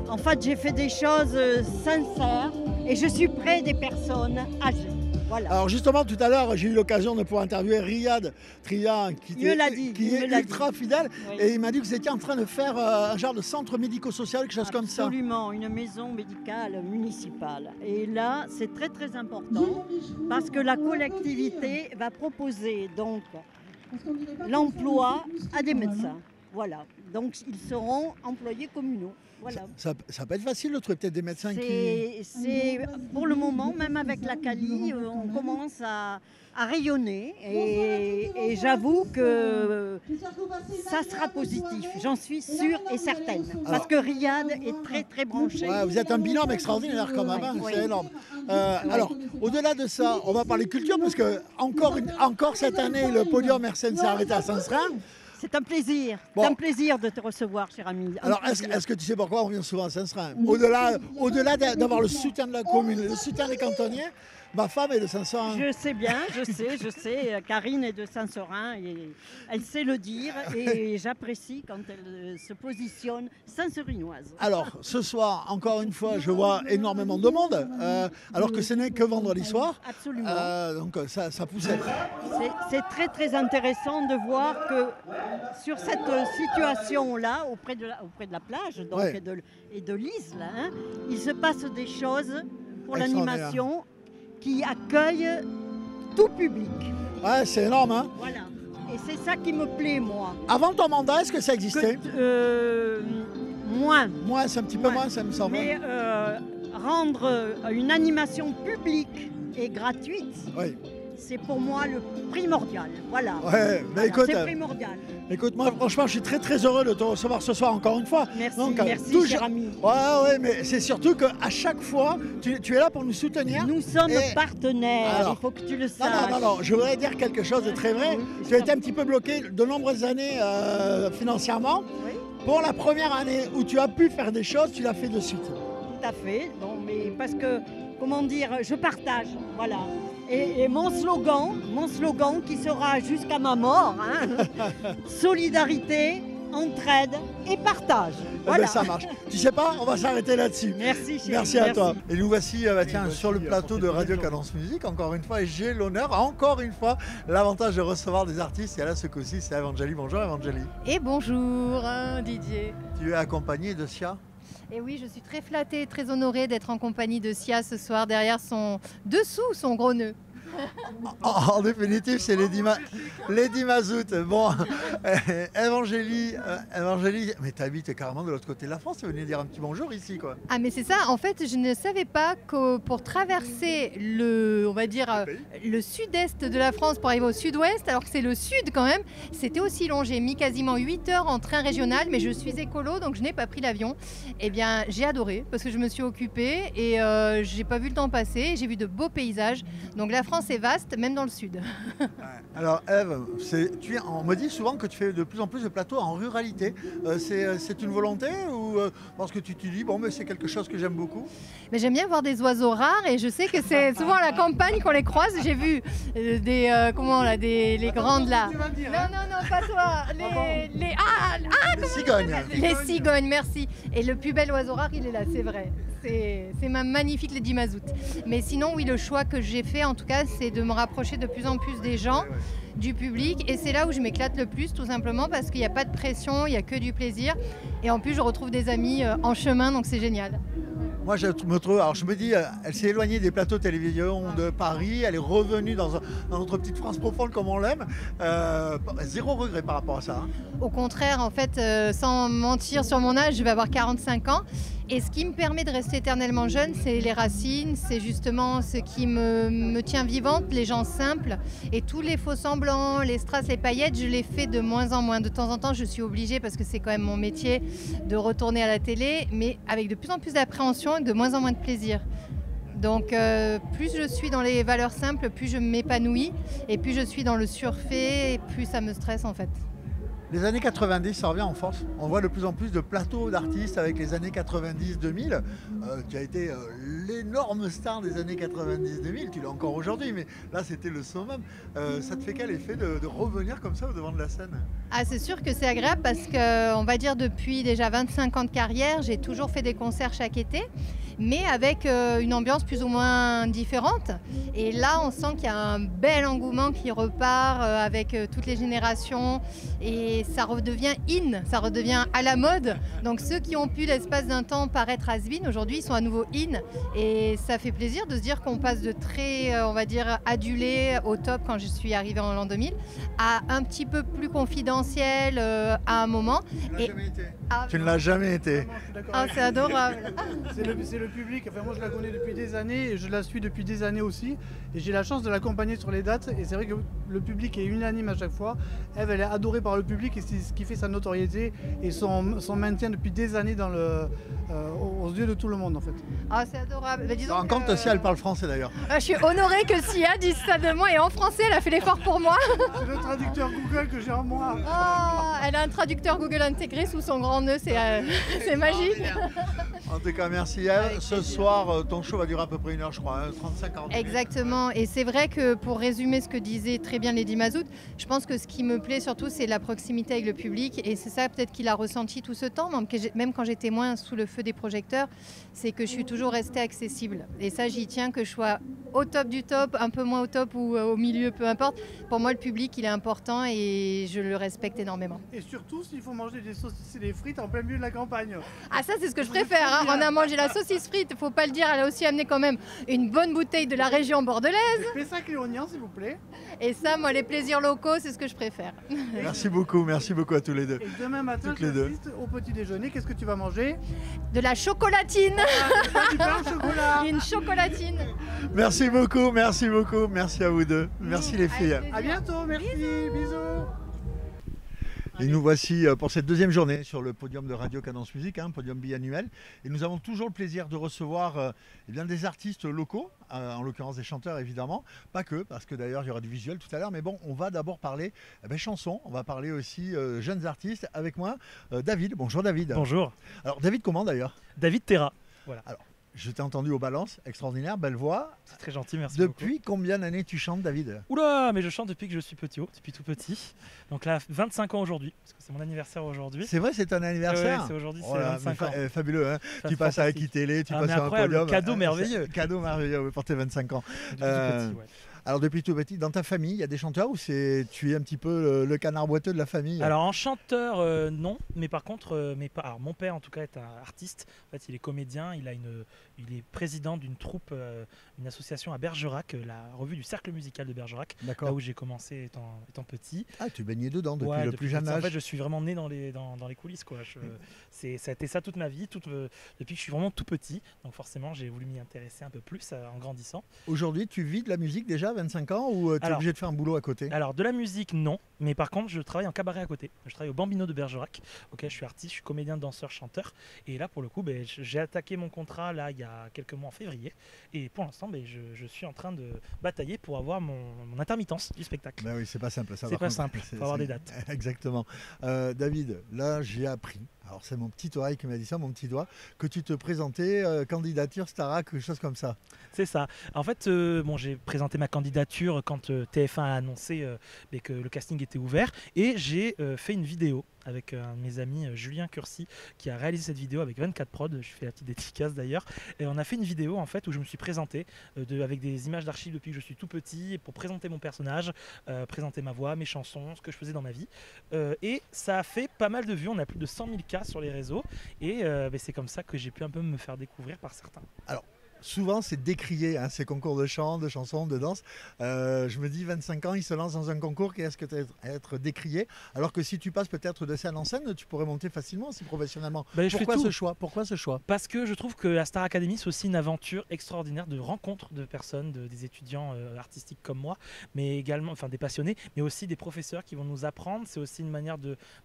Speaker 14: En fait, j'ai fait des choses sincères et je suis près des personnes âgées. Voilà.
Speaker 1: Alors justement, tout à l'heure, j'ai eu l'occasion de pouvoir interviewer Riyad Trian, qui est ultra fidèle, et il m'a dit que vous étiez en train de faire un genre de centre médico-social, quelque chose comme ça.
Speaker 14: Absolument, une maison médicale municipale. Et là, c'est très très important, parce que la collectivité va proposer donc l'emploi à des médecins. Voilà, donc ils seront employés communaux. Voilà.
Speaker 1: Ça peut être facile de trouver peut-être des médecins
Speaker 14: C'est pour le moment, même avec la Cali, on commence à rayonner et j'avoue que ça sera positif, j'en suis sûre et certaine. Parce que Riyad est très très branché.
Speaker 1: Ouais, vous êtes un binôme extraordinaire quand même, c'est énorme. Alors, au-delà de ça, on va parler culture parce que encore cette année, le podium Mersenne s'est arrêté à Saint-Srin.
Speaker 14: C'est un plaisir, c'est un plaisir de te recevoir, cher ami.
Speaker 1: Alors, est-ce que tu sais pourquoi on vient souvent à Saint-Srin? Au-delà d'avoir le soutien de la commune, le soutien des cantonniers, ma femme est de Saint-Seurin.
Speaker 14: Je sais bien, je sais. Karine est de Saint-Seurin et elle sait le dire et j'apprécie quand elle se positionne saint-seurinoise.
Speaker 1: Alors, ce soir, encore une fois, je vois énormément de monde, alors que ce n'est que vendredi soir.
Speaker 14: Absolument.
Speaker 1: Donc ça poussait.
Speaker 14: C'est très très intéressant de voir que sur cette situation-là, auprès de la plage donc, et de l'Isle, hein, il se passe des choses pour l'animation qui accueille tout public.
Speaker 1: Ouais, c'est énorme, hein?
Speaker 14: Voilà. Et c'est ça qui me plaît, moi.
Speaker 1: Avant ton mandat, est-ce que ça existait?
Speaker 14: Moins.
Speaker 1: Moins, c'est un petit peu moins, ça me semble.
Speaker 14: Mais rendre une animation publique et gratuite, c'est pour moi le primordial. Voilà.
Speaker 1: Ouais, mais écoute,
Speaker 14: c'est primordial.
Speaker 1: Écoute, moi franchement, je suis très très heureux de te recevoir ce soir encore une fois.
Speaker 14: Merci,
Speaker 1: donc,
Speaker 14: merci cher ami.
Speaker 1: Ouais, mais c'est surtout qu'à chaque fois, tu es là pour nous soutenir.
Speaker 14: Nous sommes partenaires, il faut que tu le saches.
Speaker 1: Non, je voudrais dire quelque chose de très vrai. Tu as été un petit peu bloqué de nombreuses années financièrement. Oui. Pour la première année où tu as pu faire des choses, tu l'as fait de suite.
Speaker 14: Tout à fait, non, mais parce que, comment dire, je partage, voilà. Et mon slogan qui sera jusqu'à ma mort, hein, solidarité, entraide et partage. Voilà.
Speaker 1: Ben ça marche. Tu sais pas, on va s'arrêter là-dessus.
Speaker 14: Merci chérie.
Speaker 1: Merci à toi. Et nous voici sur le plateau de Radio Cadence Musique, encore une fois, et j'ai l'honneur, encore une fois, l'avantage de recevoir des artistes. Et là, ce coup-ci, c'est Evangélie. Bonjour Evangélie.
Speaker 15: Et bonjour Didier.
Speaker 1: Tu es accompagnée de Sia.
Speaker 15: Et oui, je suis très flattée, très honorée d'être en compagnie de Sia ce soir, dessous son gros nœud.
Speaker 1: En définitive, c'est Lady Mazout. Bon, Evangélie, mais tu habites carrément de l'autre côté de la France, tu es venue dire un petit bonjour ici, quoi.
Speaker 15: Ah, mais c'est ça, en fait, je ne savais pas que pour traverser le sud-est de la France pour arriver au sud-ouest, alors que c'est le sud quand même, c'était aussi long. J'ai mis quasiment 8 heures en train régional, mais je suis écolo, donc je n'ai pas pris l'avion. Eh bien, j'ai adoré, parce que je me suis occupée et j'ai pas vu le temps passer, j'ai vu de beaux paysages. Donc la France est vaste, même dans le sud.
Speaker 1: Alors Eve, on me dit souvent que tu fais de plus en plus de plateaux en ruralité. C'est une volonté ou parce que tu te dis, bon, mais c'est quelque chose que j'aime beaucoup?
Speaker 15: Mais j'aime bien voir des oiseaux rares et je sais que c'est souvent à la campagne qu'on les croise. J'ai vu les grandes là. Non, pas toi.
Speaker 1: Les cigognes.
Speaker 15: Les cigognes, merci. Et le plus bel oiseau rare, il est là, c'est vrai. C'est ma magnifique Lady Mazout. Mais sinon, oui, le choix que j'ai fait, en tout cas, c'est de me rapprocher de plus en plus des gens, du public. Et c'est là où je m'éclate le plus, tout simplement, parce qu'il n'y a pas de pression, il n'y a que du plaisir. Et en plus, je retrouve des amis en chemin, donc c'est génial.
Speaker 1: Moi, je me dis, elle s'est éloignée des plateaux de télévision de Paris, elle est revenue dans notre petite France profonde comme on l'aime. Zéro regret par rapport à ça. Hein.
Speaker 15: Au contraire, en fait, sans mentir sur mon âge, je vais avoir 45 ans. Et ce qui me permet de rester éternellement jeune, c'est les racines, c'est justement ce qui me tient vivante, les gens simples. Et tous les faux semblants, les strass, les paillettes, je les fais de moins en moins. De temps en temps, je suis obligée, parce que c'est quand même mon métier, de retourner à la télé, mais avec de plus en plus d'appréhension et de moins en moins de plaisir. Donc plus je suis dans les valeurs simples, plus je m'épanouis. Et plus je suis dans le surfait, plus ça me stresse en fait.
Speaker 1: Les années 90, ça revient en force. On voit de plus en plus de plateaux d'artistes avec les années 90-2000. Tu as été l'énorme star des années 90-2000. Tu l'es encore aujourd'hui, mais là, c'était le summum. Ça te fait quel effet de revenir comme ça au devant de la scène?
Speaker 15: Ah, c'est sûr que c'est agréable parce que, on va dire, depuis déjà 25 ans de carrière, j'ai toujours fait des concerts chaque été, mais avec une ambiance plus ou moins différente. Et là, on sent qu'il y a un bel engouement qui repart avec toutes les générations. Et ça redevient in, ça redevient à la mode. Donc ceux qui ont pu l'espace d'un temps paraître has-been, aujourd'hui ils sont à nouveau in. Et ça fait plaisir de se dire qu'on passe de très, on va dire, adulé au top quand je suis arrivée en l'an 2000 à un petit peu plus confidentiel à un moment.
Speaker 1: Tu ne l'as jamais été.
Speaker 15: Ah, c'est adorable.
Speaker 16: C'est le public, enfin moi je la connais depuis des années et je la suis depuis des années aussi. Et j'ai la chance de l'accompagner sur les dates et c'est vrai que le public est unanime à chaque fois. Elle est adorée par le public et c'est ce qui fait sa notoriété et son maintien depuis des années aux yeux de tout le monde en fait.
Speaker 15: Ah, c'est adorable. Bah,
Speaker 1: Tu te rends compte si elle parle français d'ailleurs.
Speaker 15: Je suis honorée que Sia dise ça de moi et en français elle a fait l'effort pour moi.
Speaker 16: C'est le traducteur Google que j'ai en moi.
Speaker 15: Oh, elle a un traducteur Google intégré sous son grand nœud, c'est magique.
Speaker 1: En tout cas, merci. Ce soir, ton show va durer à peu près 1 heure, je crois, 35-40 minutes.
Speaker 15: Exactement. Et c'est vrai que pour résumer ce que disait très bien Lady Mazout, je pense que ce qui me plaît surtout, c'est la proximité avec le public. Et c'est ça peut-être qu'il a ressenti tout ce temps, même quand j'étais moins sous le feu des projecteurs, c'est que je suis toujours restée accessible. Et ça, j'y tiens, que je sois au top du top, un peu moins au top ou au milieu, peu importe. Pour moi, le public, il est important et je le respecte énormément.
Speaker 16: Et surtout, s'il faut manger des saucisses et des frites en plein milieu de la campagne.
Speaker 15: Ah, ça, c'est ce que je préfère. Hein. On a mangé la saucisse frite, il faut pas le dire. Elle a aussi amené quand même une bonne bouteille de la région bordelaise.
Speaker 16: Des Pessac léonien, s'il vous plaît.
Speaker 15: Et ça, moi, les plaisirs locaux, c'est ce que je préfère.
Speaker 1: Merci beaucoup à tous les deux.
Speaker 16: Et demain matin, tu assistes au petit déjeuner. Qu'est-ce que tu vas manger?
Speaker 15: De la chocolatine.
Speaker 16: Du pain au chocolat.
Speaker 15: Une chocolatine.
Speaker 1: Merci beaucoup. Merci à vous deux. Merci les filles.
Speaker 16: À bientôt, merci. Bisous.
Speaker 1: Et nous voici pour cette deuxième journée sur le podium de Radio Cadence Musique, podium biannuel. Et nous avons toujours le plaisir de recevoir des artistes locaux, en l'occurrence des chanteurs évidemment. Pas que, parce que d'ailleurs il y aura du visuel tout à l'heure. Mais bon, on va d'abord parler chansons. On va parler aussi jeunes artistes. Avec moi, David. Bonjour David.
Speaker 17: Bonjour.
Speaker 1: Alors David comment d'ailleurs?
Speaker 17: David Terra. Voilà.
Speaker 1: Alors, je t'ai entendu au Balance, extraordinaire, belle voix.
Speaker 17: C'est très gentil, merci
Speaker 1: Depuis combien d'années tu chantes, David?
Speaker 17: Oula, mais je chante depuis que je suis petit, depuis tout petit. Donc là, 25 ans aujourd'hui, parce que c'est mon anniversaire aujourd'hui.
Speaker 1: C'est vrai, c'est ton anniversaire?
Speaker 17: Ouais, c'est aujourd'hui, c'est 25 ans.
Speaker 1: Fabuleux, hein. Tu passes à Aki-Télé, tu passes sur un podium.
Speaker 17: Cadeau merveilleux.
Speaker 1: Cadeau merveilleux pour tes 25 ans.
Speaker 17: Depuis tout petit, ouais.
Speaker 1: Alors depuis tout petit, dans ta famille, il y a des chanteurs ou tu es un petit peu le canard boiteux de la famille?
Speaker 17: Alors en chanteur, non, mais par contre, alors, mon père en tout cas est un artiste. En fait, il est comédien, il est président d'une troupe, une association à Bergerac, la revue du Cercle musical de Bergerac, là où j'ai commencé étant petit.
Speaker 1: Ah, tu baignais dedans depuis le plus jeune âge.
Speaker 17: En fait, je suis vraiment né dans les coulisses, quoi. Ça a été ça toute ma vie, depuis que je suis vraiment tout petit. Donc forcément, j'ai voulu m'y intéresser un peu plus en grandissant.
Speaker 1: Aujourd'hui, tu vis de la musique déjà 25 ans ou tu es obligé de faire un boulot à côté?
Speaker 17: Alors de la musique non, mais par contre je travaille en cabaret à côté. Je travaille au Bambino de Bergerac. Ok, je suis artiste, je suis comédien, danseur, chanteur. Et là pour le coup, j'ai attaqué mon contrat là il y a quelques mois en février. Et pour l'instant, je suis en train de batailler pour avoir mon intermittence du spectacle.
Speaker 1: Ben oui, c'est pas simple.
Speaker 17: C'est pas simple. Faut avoir des dates.
Speaker 1: Exactement. David, là j'ai appris. Alors c'est mon petit oreille qui m'a dit ça, mon petit doigt, que tu te présentais candidature Starac, quelque chose comme ça.
Speaker 17: C'est ça. En fait, j'ai présenté ma candidature quand TF1 a annoncé que le casting était ouvert et j'ai fait une vidéo avec un de mes amis, Julien Curcy, qui a réalisé cette vidéo avec 24 Prod. Je fais la petite dédicace d'ailleurs. Et on a fait une vidéo en fait où je me suis présenté avec des images d'archives depuis que je suis tout petit pour présenter mon personnage, présenter ma voix, mes chansons, ce que je faisais dans ma vie. Et ça a fait pas mal de vues. On a plus de 100 000 cas sur les réseaux. Et c'est comme ça que j'ai pu un peu me faire découvrir par certains.
Speaker 1: Alors, souvent c'est décrié, ces concours de chant, de chansons, de danse. Je me dis 25 ans, il se lance dans un concours qui risque d'être décrié. Alors que si tu passes peut-être de scène en scène, tu pourrais monter facilement aussi professionnellement. Pourquoi ce choix?
Speaker 17: Parce que je trouve que la Star Academy c'est aussi une aventure extraordinaire de rencontre de personnes, des étudiants artistiques comme moi, mais également des passionnés, mais aussi des professeurs qui vont nous apprendre. C'est aussi une manière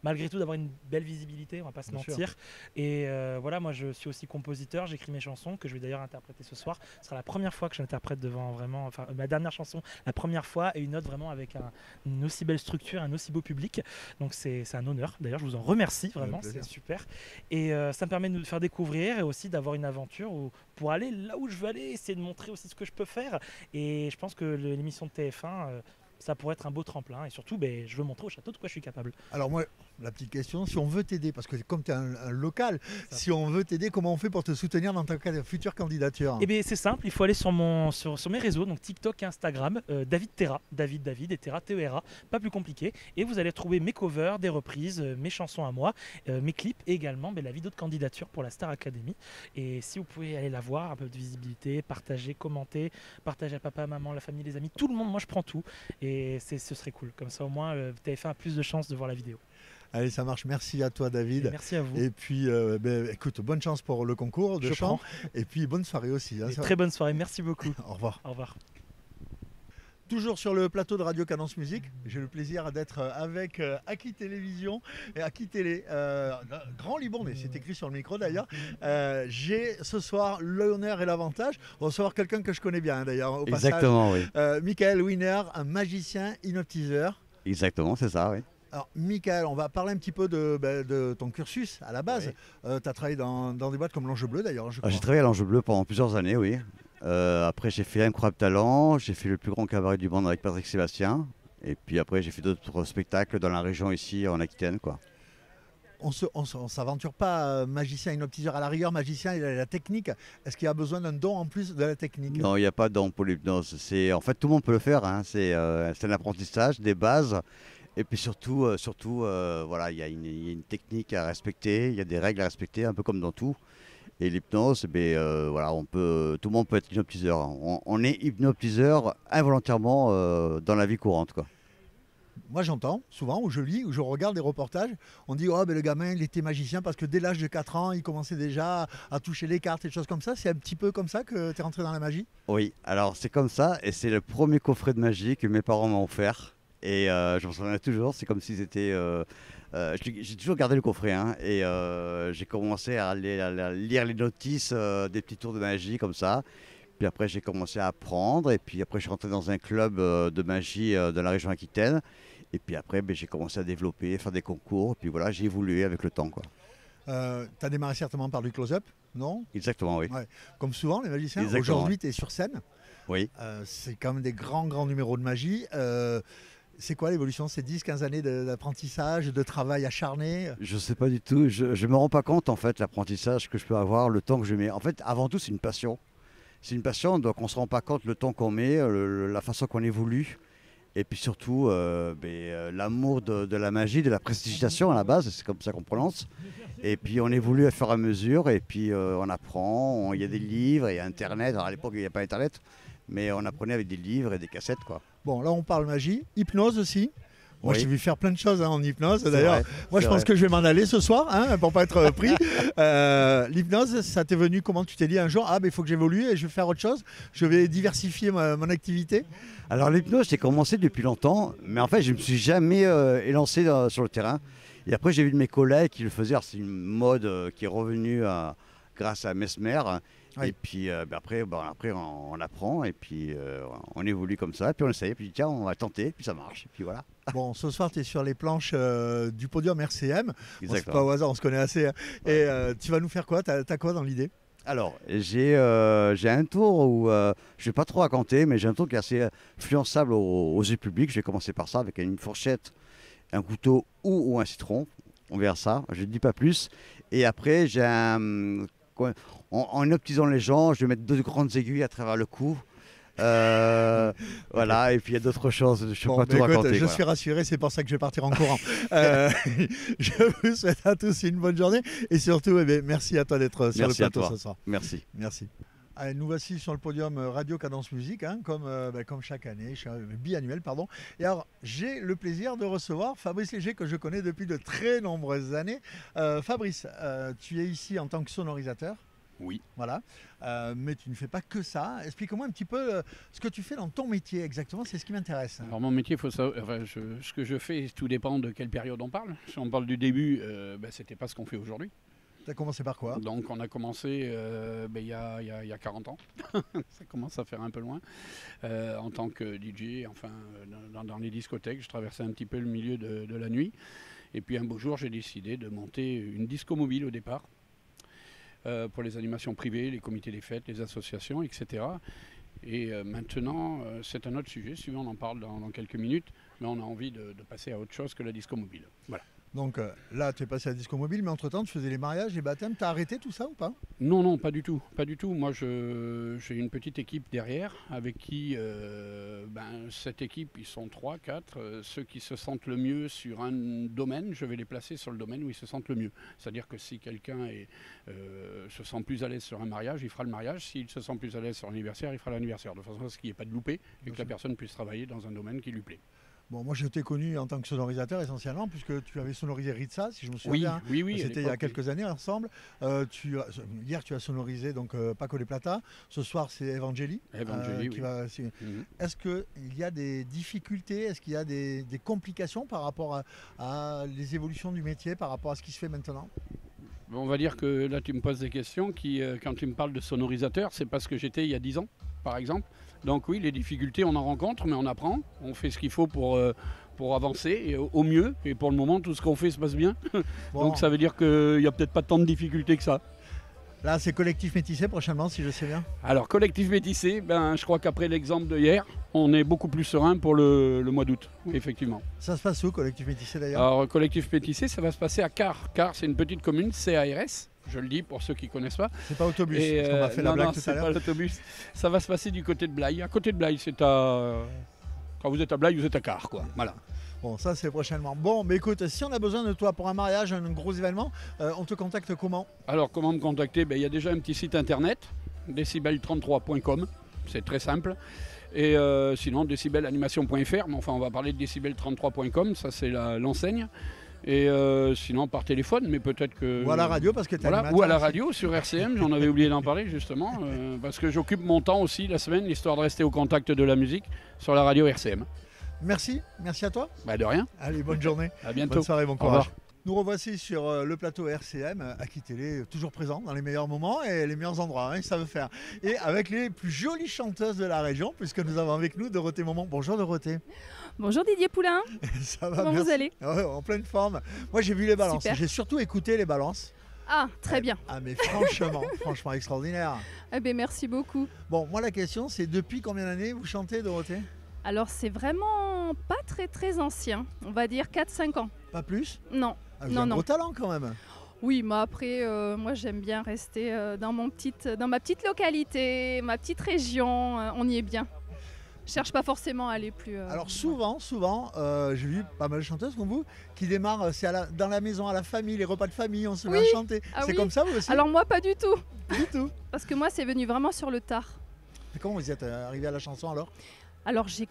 Speaker 17: malgré tout d'avoir une belle visibilité, on va pas se mentir. Et voilà, moi je suis aussi compositeur, j'écris mes chansons que je vais d'ailleurs interpréter Et ce soir, ce sera la première fois que j'interprète devant vraiment, enfin ma dernière chanson, la première fois, et une autre vraiment avec une aussi belle structure, un aussi beau public. Donc c'est un honneur. D'ailleurs, je vous en remercie vraiment, c'est super. Et ça me permet de me faire découvrir et aussi d'avoir une aventure pour aller là où je veux aller, essayer de montrer aussi ce que je peux faire. Et je pense que l'émission de TF1, ça pourrait être un beau tremplin. Et surtout, je veux montrer au château de quoi je suis capable.
Speaker 1: Alors moi, la petite question, si on veut t'aider, parce que comme tu es un local, si on veut t'aider, comment on fait pour te soutenir dans ta future candidature?
Speaker 17: Eh bien c'est simple, il faut aller sur mes réseaux, donc TikTok et Instagram, David Terra, David et Terra, T-E-R-A, pas plus compliqué. Et vous allez trouver mes covers, des reprises, mes chansons à moi, mes clips et également la vidéo de candidature pour la Star Academy. Et si vous pouvez aller la voir, un peu de visibilité, partager, commenter, partager à papa, maman, la famille, les amis, tout le monde, moi je prends tout. Et ce serait cool, comme ça au moins TF1 a plus de chances de voir la vidéo.
Speaker 1: Allez, ça marche. Merci à toi, David.
Speaker 17: Et merci à vous.
Speaker 1: Et puis, écoute, bonne chance pour le concours de chant. Et puis, bonne soirée aussi.
Speaker 17: Très bonne soirée. Merci beaucoup.
Speaker 1: Au revoir.
Speaker 17: Au revoir.
Speaker 1: Toujours sur le plateau de Radio Cadence Musique, j'ai le plaisir d'être avec Aki Télévision et Aki Télé, Grand Libournais, c'est écrit sur le micro d'ailleurs. J'ai ce soir l'honneur et l'avantage de recevoir quelqu'un que je connais bien d'ailleurs au passage.
Speaker 18: Exactement, oui.
Speaker 1: Michael Wiener, un magicien hypnotiseur.
Speaker 18: Exactement, c'est ça, oui.
Speaker 1: Alors, Michael, on va parler un petit peu de ton cursus à la base. Oui. Tu as travaillé dans des boîtes comme l'Ange Bleu d'ailleurs, je crois.
Speaker 18: J'ai travaillé à l'Ange Bleu pendant plusieurs années, oui. Après, j'ai fait Incroyable Talent, j'ai fait le plus grand cabaret du monde avec Patrick Sébastien. Et puis après, j'ai fait d'autres spectacles dans la région ici, en Aquitaine, quoi.
Speaker 1: On ne s'aventure pas magicien hypnotiseur. À la rigueur, magicien, il a la technique. Est-ce qu'il y a besoin d'un don en plus de la technique?
Speaker 18: Non, il n'y a pas de don pour l'hypnose. En fait, tout le monde peut le faire, hein. C'est un apprentissage, des bases. Et puis surtout, voilà, il y a une technique à respecter, il y a des règles à respecter, un peu comme dans tout. Et l'hypnose, voilà, tout le monde peut être hypnotiseur. On est hypnotiseur involontairement dans la vie courante, quoi.
Speaker 1: Moi j'entends souvent, ou je lis, ou je regarde des reportages, on dit le gamin il était magicien parce que dès l'âge de 4 ans il commençait déjà à toucher les cartes et des choses comme ça. C'est un petit peu comme ça que tu es rentré dans la magie?
Speaker 18: Oui, alors c'est comme ça, et c'est le premier coffret de magie que mes parents m'ont offert. Et je m'en souviens toujours, c'est comme si c'était... j'ai toujours gardé le coffret, hein, et j'ai commencé à lire les notices des petits tours de magie comme ça. Puis après j'ai commencé à apprendre, et puis après je suis rentré dans un club de magie de la région Aquitaine. Et puis après j'ai commencé à développer, faire des concours, et puis voilà, j'ai évolué avec le temps, quoi.
Speaker 1: Tu as démarré certainement par du close-up, non?
Speaker 18: Exactement, oui.
Speaker 1: Ouais. Comme souvent les magiciens,
Speaker 18: exactement,
Speaker 1: aujourd'hui tu es sur scène.
Speaker 18: Oui.
Speaker 1: C'est quand même des grands numéros de magie. C'est quoi l'évolution? C'est 10-15 années d'apprentissage, de travail acharné?
Speaker 18: Je ne sais pas du tout, je ne me rends pas compte en fait l'apprentissage que je peux avoir, le temps que je mets. En fait, avant tout, c'est une passion. C'est une passion, donc on ne se rend pas compte le temps qu'on met, la façon qu'on évolue. Et puis surtout, l'amour de la magie, de la prestigitation à la base, c'est comme ça qu'on prononce. Et puis on évolue à fur et à mesure, et puis on apprend, il y a des livres, il y a Internet. Alors à l'époque, il n'y a pas Internet, mais on apprenait avec des livres et des cassettes, quoi.
Speaker 1: Bon, là on parle magie, hypnose aussi. Moi,
Speaker 18: oui.
Speaker 1: J'ai vu faire plein de choses en hypnose. D'ailleurs, moi, je pense
Speaker 18: vrai.
Speaker 1: que je vais m'en aller ce soir pour pas être pris. L'hypnose, ça t'est venu comment? Tu t'es dit un jour, il faut que j'évolue et je vais faire autre chose. Je vais diversifier mon activité.
Speaker 18: Alors l'hypnose, j'ai commencé depuis longtemps, mais en fait, je ne me suis jamais élancé sur le terrain. Et après, j'ai vu de mes collègues qui le faisaient. C'est une mode qui est revenue grâce à Mesmer. Oui. Et puis après, on apprend et puis on évolue comme ça. Et puis on essaye, et puis tiens, on va tenter, et puis ça marche. Et puis voilà.
Speaker 1: Bon, ce soir, tu es sur les planches du podium RCM. Bon, c'est pas au hasard, on se connaît assez. Hein. Et tu vas nous faire quoi? T'as quoi dans l'idée?
Speaker 18: Alors, j'ai un tour où je ne vais pas trop raconter, mais j'ai un tour qui est assez influençable aux yeux publics. Je vais commencer par ça, avec une fourchette, un couteau ou un citron. On verra ça, je ne dis pas plus. Et après, j'ai en hypnotisant les gens, je vais mettre 2 grandes aiguilles à travers le cou. Voilà, et puis il y a d'autres choses, je ne peux pas tout raconter.
Speaker 1: Je suis rassuré, c'est pour ça que je vais partir en courant. Je vous souhaite à tous une bonne journée et surtout, merci à toi d'être sur le plateau ce soir.
Speaker 18: Merci.
Speaker 1: Merci. Allez, nous voici sur le podium Radio Cadence Musique, comme chaque année, biannuel, pardon. Et alors, j'ai le plaisir de recevoir Fabrice Léger, que je connais depuis de très nombreuses années. Fabrice, tu es ici en tant que sonorisateur.
Speaker 19: Oui.
Speaker 1: Voilà. Mais tu ne fais pas que ça. Explique-moi un petit peu ce que tu fais dans ton métier exactement, c'est ce qui m'intéresse.
Speaker 19: Alors mon métier, faut savoir, ce que je fais, tout dépend de quelle période on parle. Si on parle du début, c'était pas ce qu'on fait aujourd'hui.
Speaker 1: Tu as commencé par quoi?
Speaker 19: Donc on a commencé il y a 40 ans, ça commence à faire un peu loin, en tant que DJ, enfin dans les discothèques, je traversais un petit peu le milieu de la nuit. Et puis un beau jour, j'ai décidé de monter une disco mobile au départ, pour les animations privées, les comités des fêtes, les associations, etc. Et maintenant, c'est un autre sujet, si on en parle dans quelques minutes, mais on a envie de passer à autre chose que la disco mobile. Voilà.
Speaker 1: Donc là, tu es passé à la disco mobile, mais entre-temps, tu faisais les mariages, les baptêmes. Tu as arrêté tout ça ou pas?
Speaker 19: Non, non, pas du tout. Pas du tout. Moi, j'ai une petite équipe derrière avec qui, cette équipe, ils sont 3, 4. Ceux qui se sentent le mieux sur un domaine, je vais les placer sur le domaine où ils se sentent le mieux. C'est-à-dire que si quelqu'un se sent plus à l'aise sur un mariage, il fera le mariage. S'il se sent plus à l'aise sur l'anniversaire, il fera l'anniversaire. De façon à ce qu'il n'y ait pas de loupé et que la personne puisse travailler dans un domaine qui lui plaît.
Speaker 1: Bon, moi je t'ai connu en tant que sonorisateur essentiellement, puisque tu avais sonorisé Ritza, si je me souviens.
Speaker 19: Oui, oui.
Speaker 1: C'était il y a quelques années ensemble. Hier tu as sonorisé donc Paco de Plata. Ce soir c'est Evangeli.
Speaker 19: Oui.
Speaker 1: Est-ce qu'il y a des difficultés, est-ce qu'il y a des complications par rapport à les évolutions du métier, par rapport à ce qui se fait maintenant?
Speaker 19: On va dire que là tu me poses des questions qui, quand tu me parles de sonorisateur, c'est parce que j'étais il y a 10 ans, par exemple. Donc oui, les difficultés, on en rencontre, mais on apprend. On fait ce qu'il faut pour avancer et au mieux. Et pour le moment, tout ce qu'on fait se passe bien. Bon. Donc ça veut dire qu'il n'y a peut-être pas tant de difficultés que ça.
Speaker 1: Là, c'est Collectif Métissé prochainement, si je sais bien.
Speaker 19: Alors, Collectif Métissé, je crois qu'après l'exemple de hier, on est beaucoup plus serein pour le mois d'août, effectivement.
Speaker 1: Ça se passe où, Collectif Métissé, d'ailleurs?
Speaker 19: Alors, Collectif Métissé, ça va se passer à Car. Car, c'est une petite commune, CARS. Je le dis pour ceux qui ne connaissent pas.
Speaker 1: C'est pas Autobus, parce qu'on m'a fait la blague tout à l'heure.
Speaker 19: C'est pas l'Autobus. Ça va se passer du côté de Blaye. À côté de Blaye, c'est à... Quand vous êtes à Blaye, vous êtes à Car, quoi. Voilà.
Speaker 1: Bon, ça c'est prochainement. Bon, mais écoute, si on a besoin de toi pour un mariage, un gros événement, on te contacte comment?
Speaker 19: Alors, comment me contacter? Il y a déjà un petit site internet, decibel33.com. C'est très simple. Et sinon, decibelanimation.fr. Mais enfin, on va parler de decibel33.com. Ça, c'est l'enseigne. Et sinon par téléphone, mais peut-être que...
Speaker 1: Ou à la radio, parce que tu as
Speaker 19: ou à la radio sur RCM, j'en avais oublié d'en parler justement, parce que j'occupe mon temps aussi la semaine, histoire de rester au contact de la musique sur la radio RCM.
Speaker 1: Merci à toi.
Speaker 19: De rien.
Speaker 1: Allez, bonne journée.
Speaker 19: À bientôt.
Speaker 1: Bonne soirée, bon courage. Nous revoici sur le plateau RCM, Aki Télé, toujours présent dans les meilleurs moments et les meilleurs endroits, ça veut faire. Et avec les plus jolies chanteuses de la région, puisque nous avons avec nous Dorothée Momont. Bonjour Dorothée.
Speaker 20: Bonjour Didier Poulain.
Speaker 1: Ça va,
Speaker 20: comment
Speaker 1: merci.
Speaker 20: vous allez?
Speaker 1: En pleine forme. Moi j'ai vu les balances, j'ai surtout écouté les balances.
Speaker 20: Ah, très bien.
Speaker 1: Ah mais franchement extraordinaire.
Speaker 20: Eh bien merci beaucoup.
Speaker 1: Bon, moi la question c'est depuis combien d'années vous chantez Dorothée?
Speaker 20: Alors c'est vraiment pas très ancien, on va dire 4-5 ans.
Speaker 1: Pas plus?
Speaker 20: Non.
Speaker 1: Ah, vous avez un gros talent quand même.
Speaker 20: Oui, mais après, moi j'aime bien rester dans ma petite localité, ma petite région, on y est bien. Je cherche pas forcément à aller plus...
Speaker 1: Alors souvent, j'ai vu pas mal de chanteuses comme vous qui démarrent dans la maison, à la famille, les repas de famille, on se met à chanter. C'est comme ça vous aussi?
Speaker 20: Alors moi pas du tout.
Speaker 1: Du tout?
Speaker 20: Parce que moi c'est venu vraiment sur le tard.
Speaker 1: Et comment vous y êtes arrivé à la chanson alors?
Speaker 20: Alors j'ai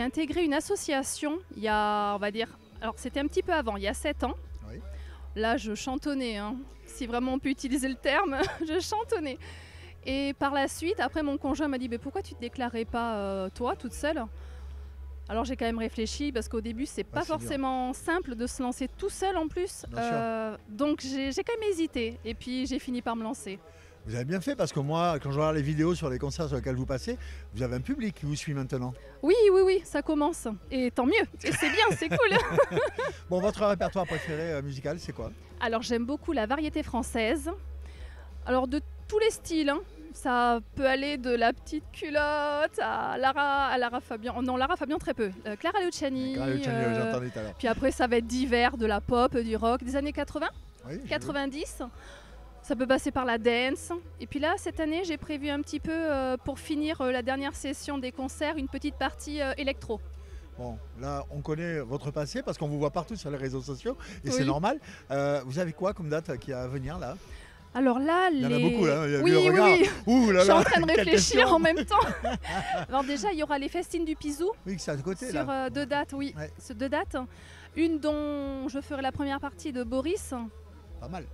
Speaker 20: intégré une association il y a, on va dire, alors c'était un petit peu avant, il y a 7 ans.
Speaker 1: Oui.
Speaker 20: Là je chantonnais, si vraiment on peut utiliser le terme, je chantonnais. Et par la suite, après mon conjoint m'a dit pourquoi tu ne te déclarais pas toi toute seule? Alors j'ai quand même réfléchi parce qu'au début c'est pas forcément simple de se lancer tout seul en plus. Donc j'ai quand même hésité et puis j'ai fini par me lancer.
Speaker 1: Vous avez bien fait parce que moi, quand je regarde les vidéos sur les concerts sur lesquels vous passez, vous avez un public qui vous suit maintenant.
Speaker 20: Oui, ça commence. Et tant mieux. Et c'est bien, c'est cool.
Speaker 1: Bon, votre répertoire préféré musical, c'est quoi?
Speaker 20: Alors j'aime beaucoup la variété française. Alors de tous les styles. Ça peut aller de la petite culotte à Lara Fabian. Non, Lara Fabian très peu. Clara Luciani.
Speaker 1: Clara Luciani, j'ai entendu tout à l'heure.
Speaker 20: Puis après, ça va être divers, de la pop, du rock, des années 80,
Speaker 1: oui,
Speaker 20: 90. Ça peut passer par la dance. Et puis là, cette année, j'ai prévu un petit peu, pour finir la dernière session des concerts, une petite partie électro.
Speaker 1: Bon, là, on connaît votre passé parce qu'on vous voit partout sur les réseaux sociaux et c'est normal. Vous avez quoi comme date qui est à venir là?
Speaker 20: Alors là,
Speaker 1: il y en a beaucoup là,
Speaker 20: oui.
Speaker 1: Ouh là là,
Speaker 20: je suis en train de réfléchir en même temps. Alors déjà, il y aura les festines du Pisou.
Speaker 1: Oui, c'est à côté
Speaker 20: sur
Speaker 1: là.
Speaker 20: 2 dates, oui. Ouais. Sur 2 dates. Une dont je ferai la première partie de Boris.
Speaker 1: Pas mal.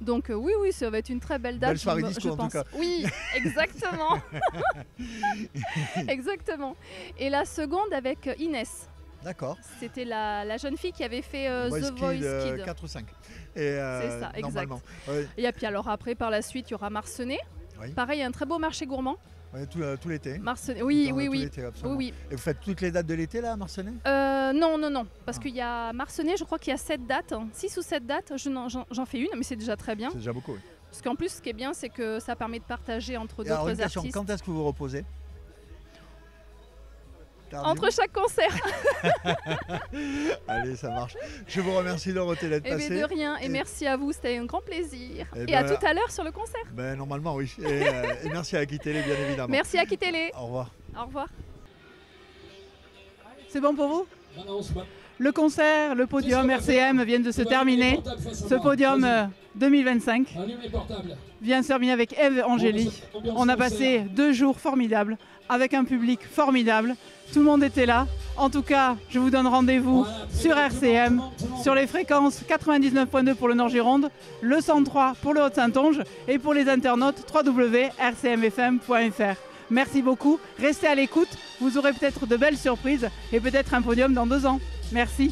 Speaker 20: Donc oui, ça va être une très belle date.
Speaker 1: Belle soirée disco en tout cas.
Speaker 20: Oui, exactement. Exactement. Et la seconde avec Inès.
Speaker 1: D'accord.
Speaker 20: C'était la jeune fille qui avait fait The Voice Kids.
Speaker 1: 4 ou 5.
Speaker 20: C'est ça, exact.
Speaker 1: Ouais.
Speaker 20: Et puis alors après, par la suite, il y aura Marcenais.
Speaker 1: Oui.
Speaker 20: Pareil, un très beau marché gourmand.
Speaker 1: Ouais, tout l'été.
Speaker 20: Marcenais, oui.
Speaker 1: Tout l'été, absolument.
Speaker 20: Oui.
Speaker 1: Et vous faites toutes les dates de l'été là à Marcenais?
Speaker 20: Non. Parce qu'il y a Marcenais, je crois qu'il y a 7 dates. 6 ou 7 dates. J'en fais une, mais c'est déjà très bien.
Speaker 1: C'est déjà beaucoup, oui.
Speaker 20: Parce qu'en plus, ce qui est bien, c'est que ça permet de partager entre
Speaker 1: Alors, une
Speaker 20: d'autres
Speaker 1: question,
Speaker 20: artistes.
Speaker 1: quand est-ce que vous vous reposez?
Speaker 20: Entre chaque concert.
Speaker 1: Allez, ça marche. Je vous remercie Dorothée d'être passée.
Speaker 20: De rien, et merci à vous, c'était un grand plaisir.
Speaker 1: Eh
Speaker 20: Et à
Speaker 1: ben,
Speaker 20: tout à l'heure sur le concert.
Speaker 1: Normalement, oui. Et merci à Aquitélé, bien évidemment.
Speaker 20: Merci à Aquitélé.
Speaker 1: Au revoir.
Speaker 20: Au revoir.
Speaker 12: C'est bon pour vous? Le concert, le podium RCM vient de se terminer. Ce podium 2025 vient se terminer avec Eve Angéli. On a passé 2 jours formidables avec un public formidable. Tout le monde était là. En tout cas, je vous donne rendez-vous sur RCM, sur les fréquences 99.2 pour le Nord-Gironde, le 103 pour le Haut-Saintonge et pour les internautes www.rcmfm.fr. Merci beaucoup, restez à l'écoute, vous aurez peut-être de belles surprises et peut-être un podium dans 2 ans. Merci.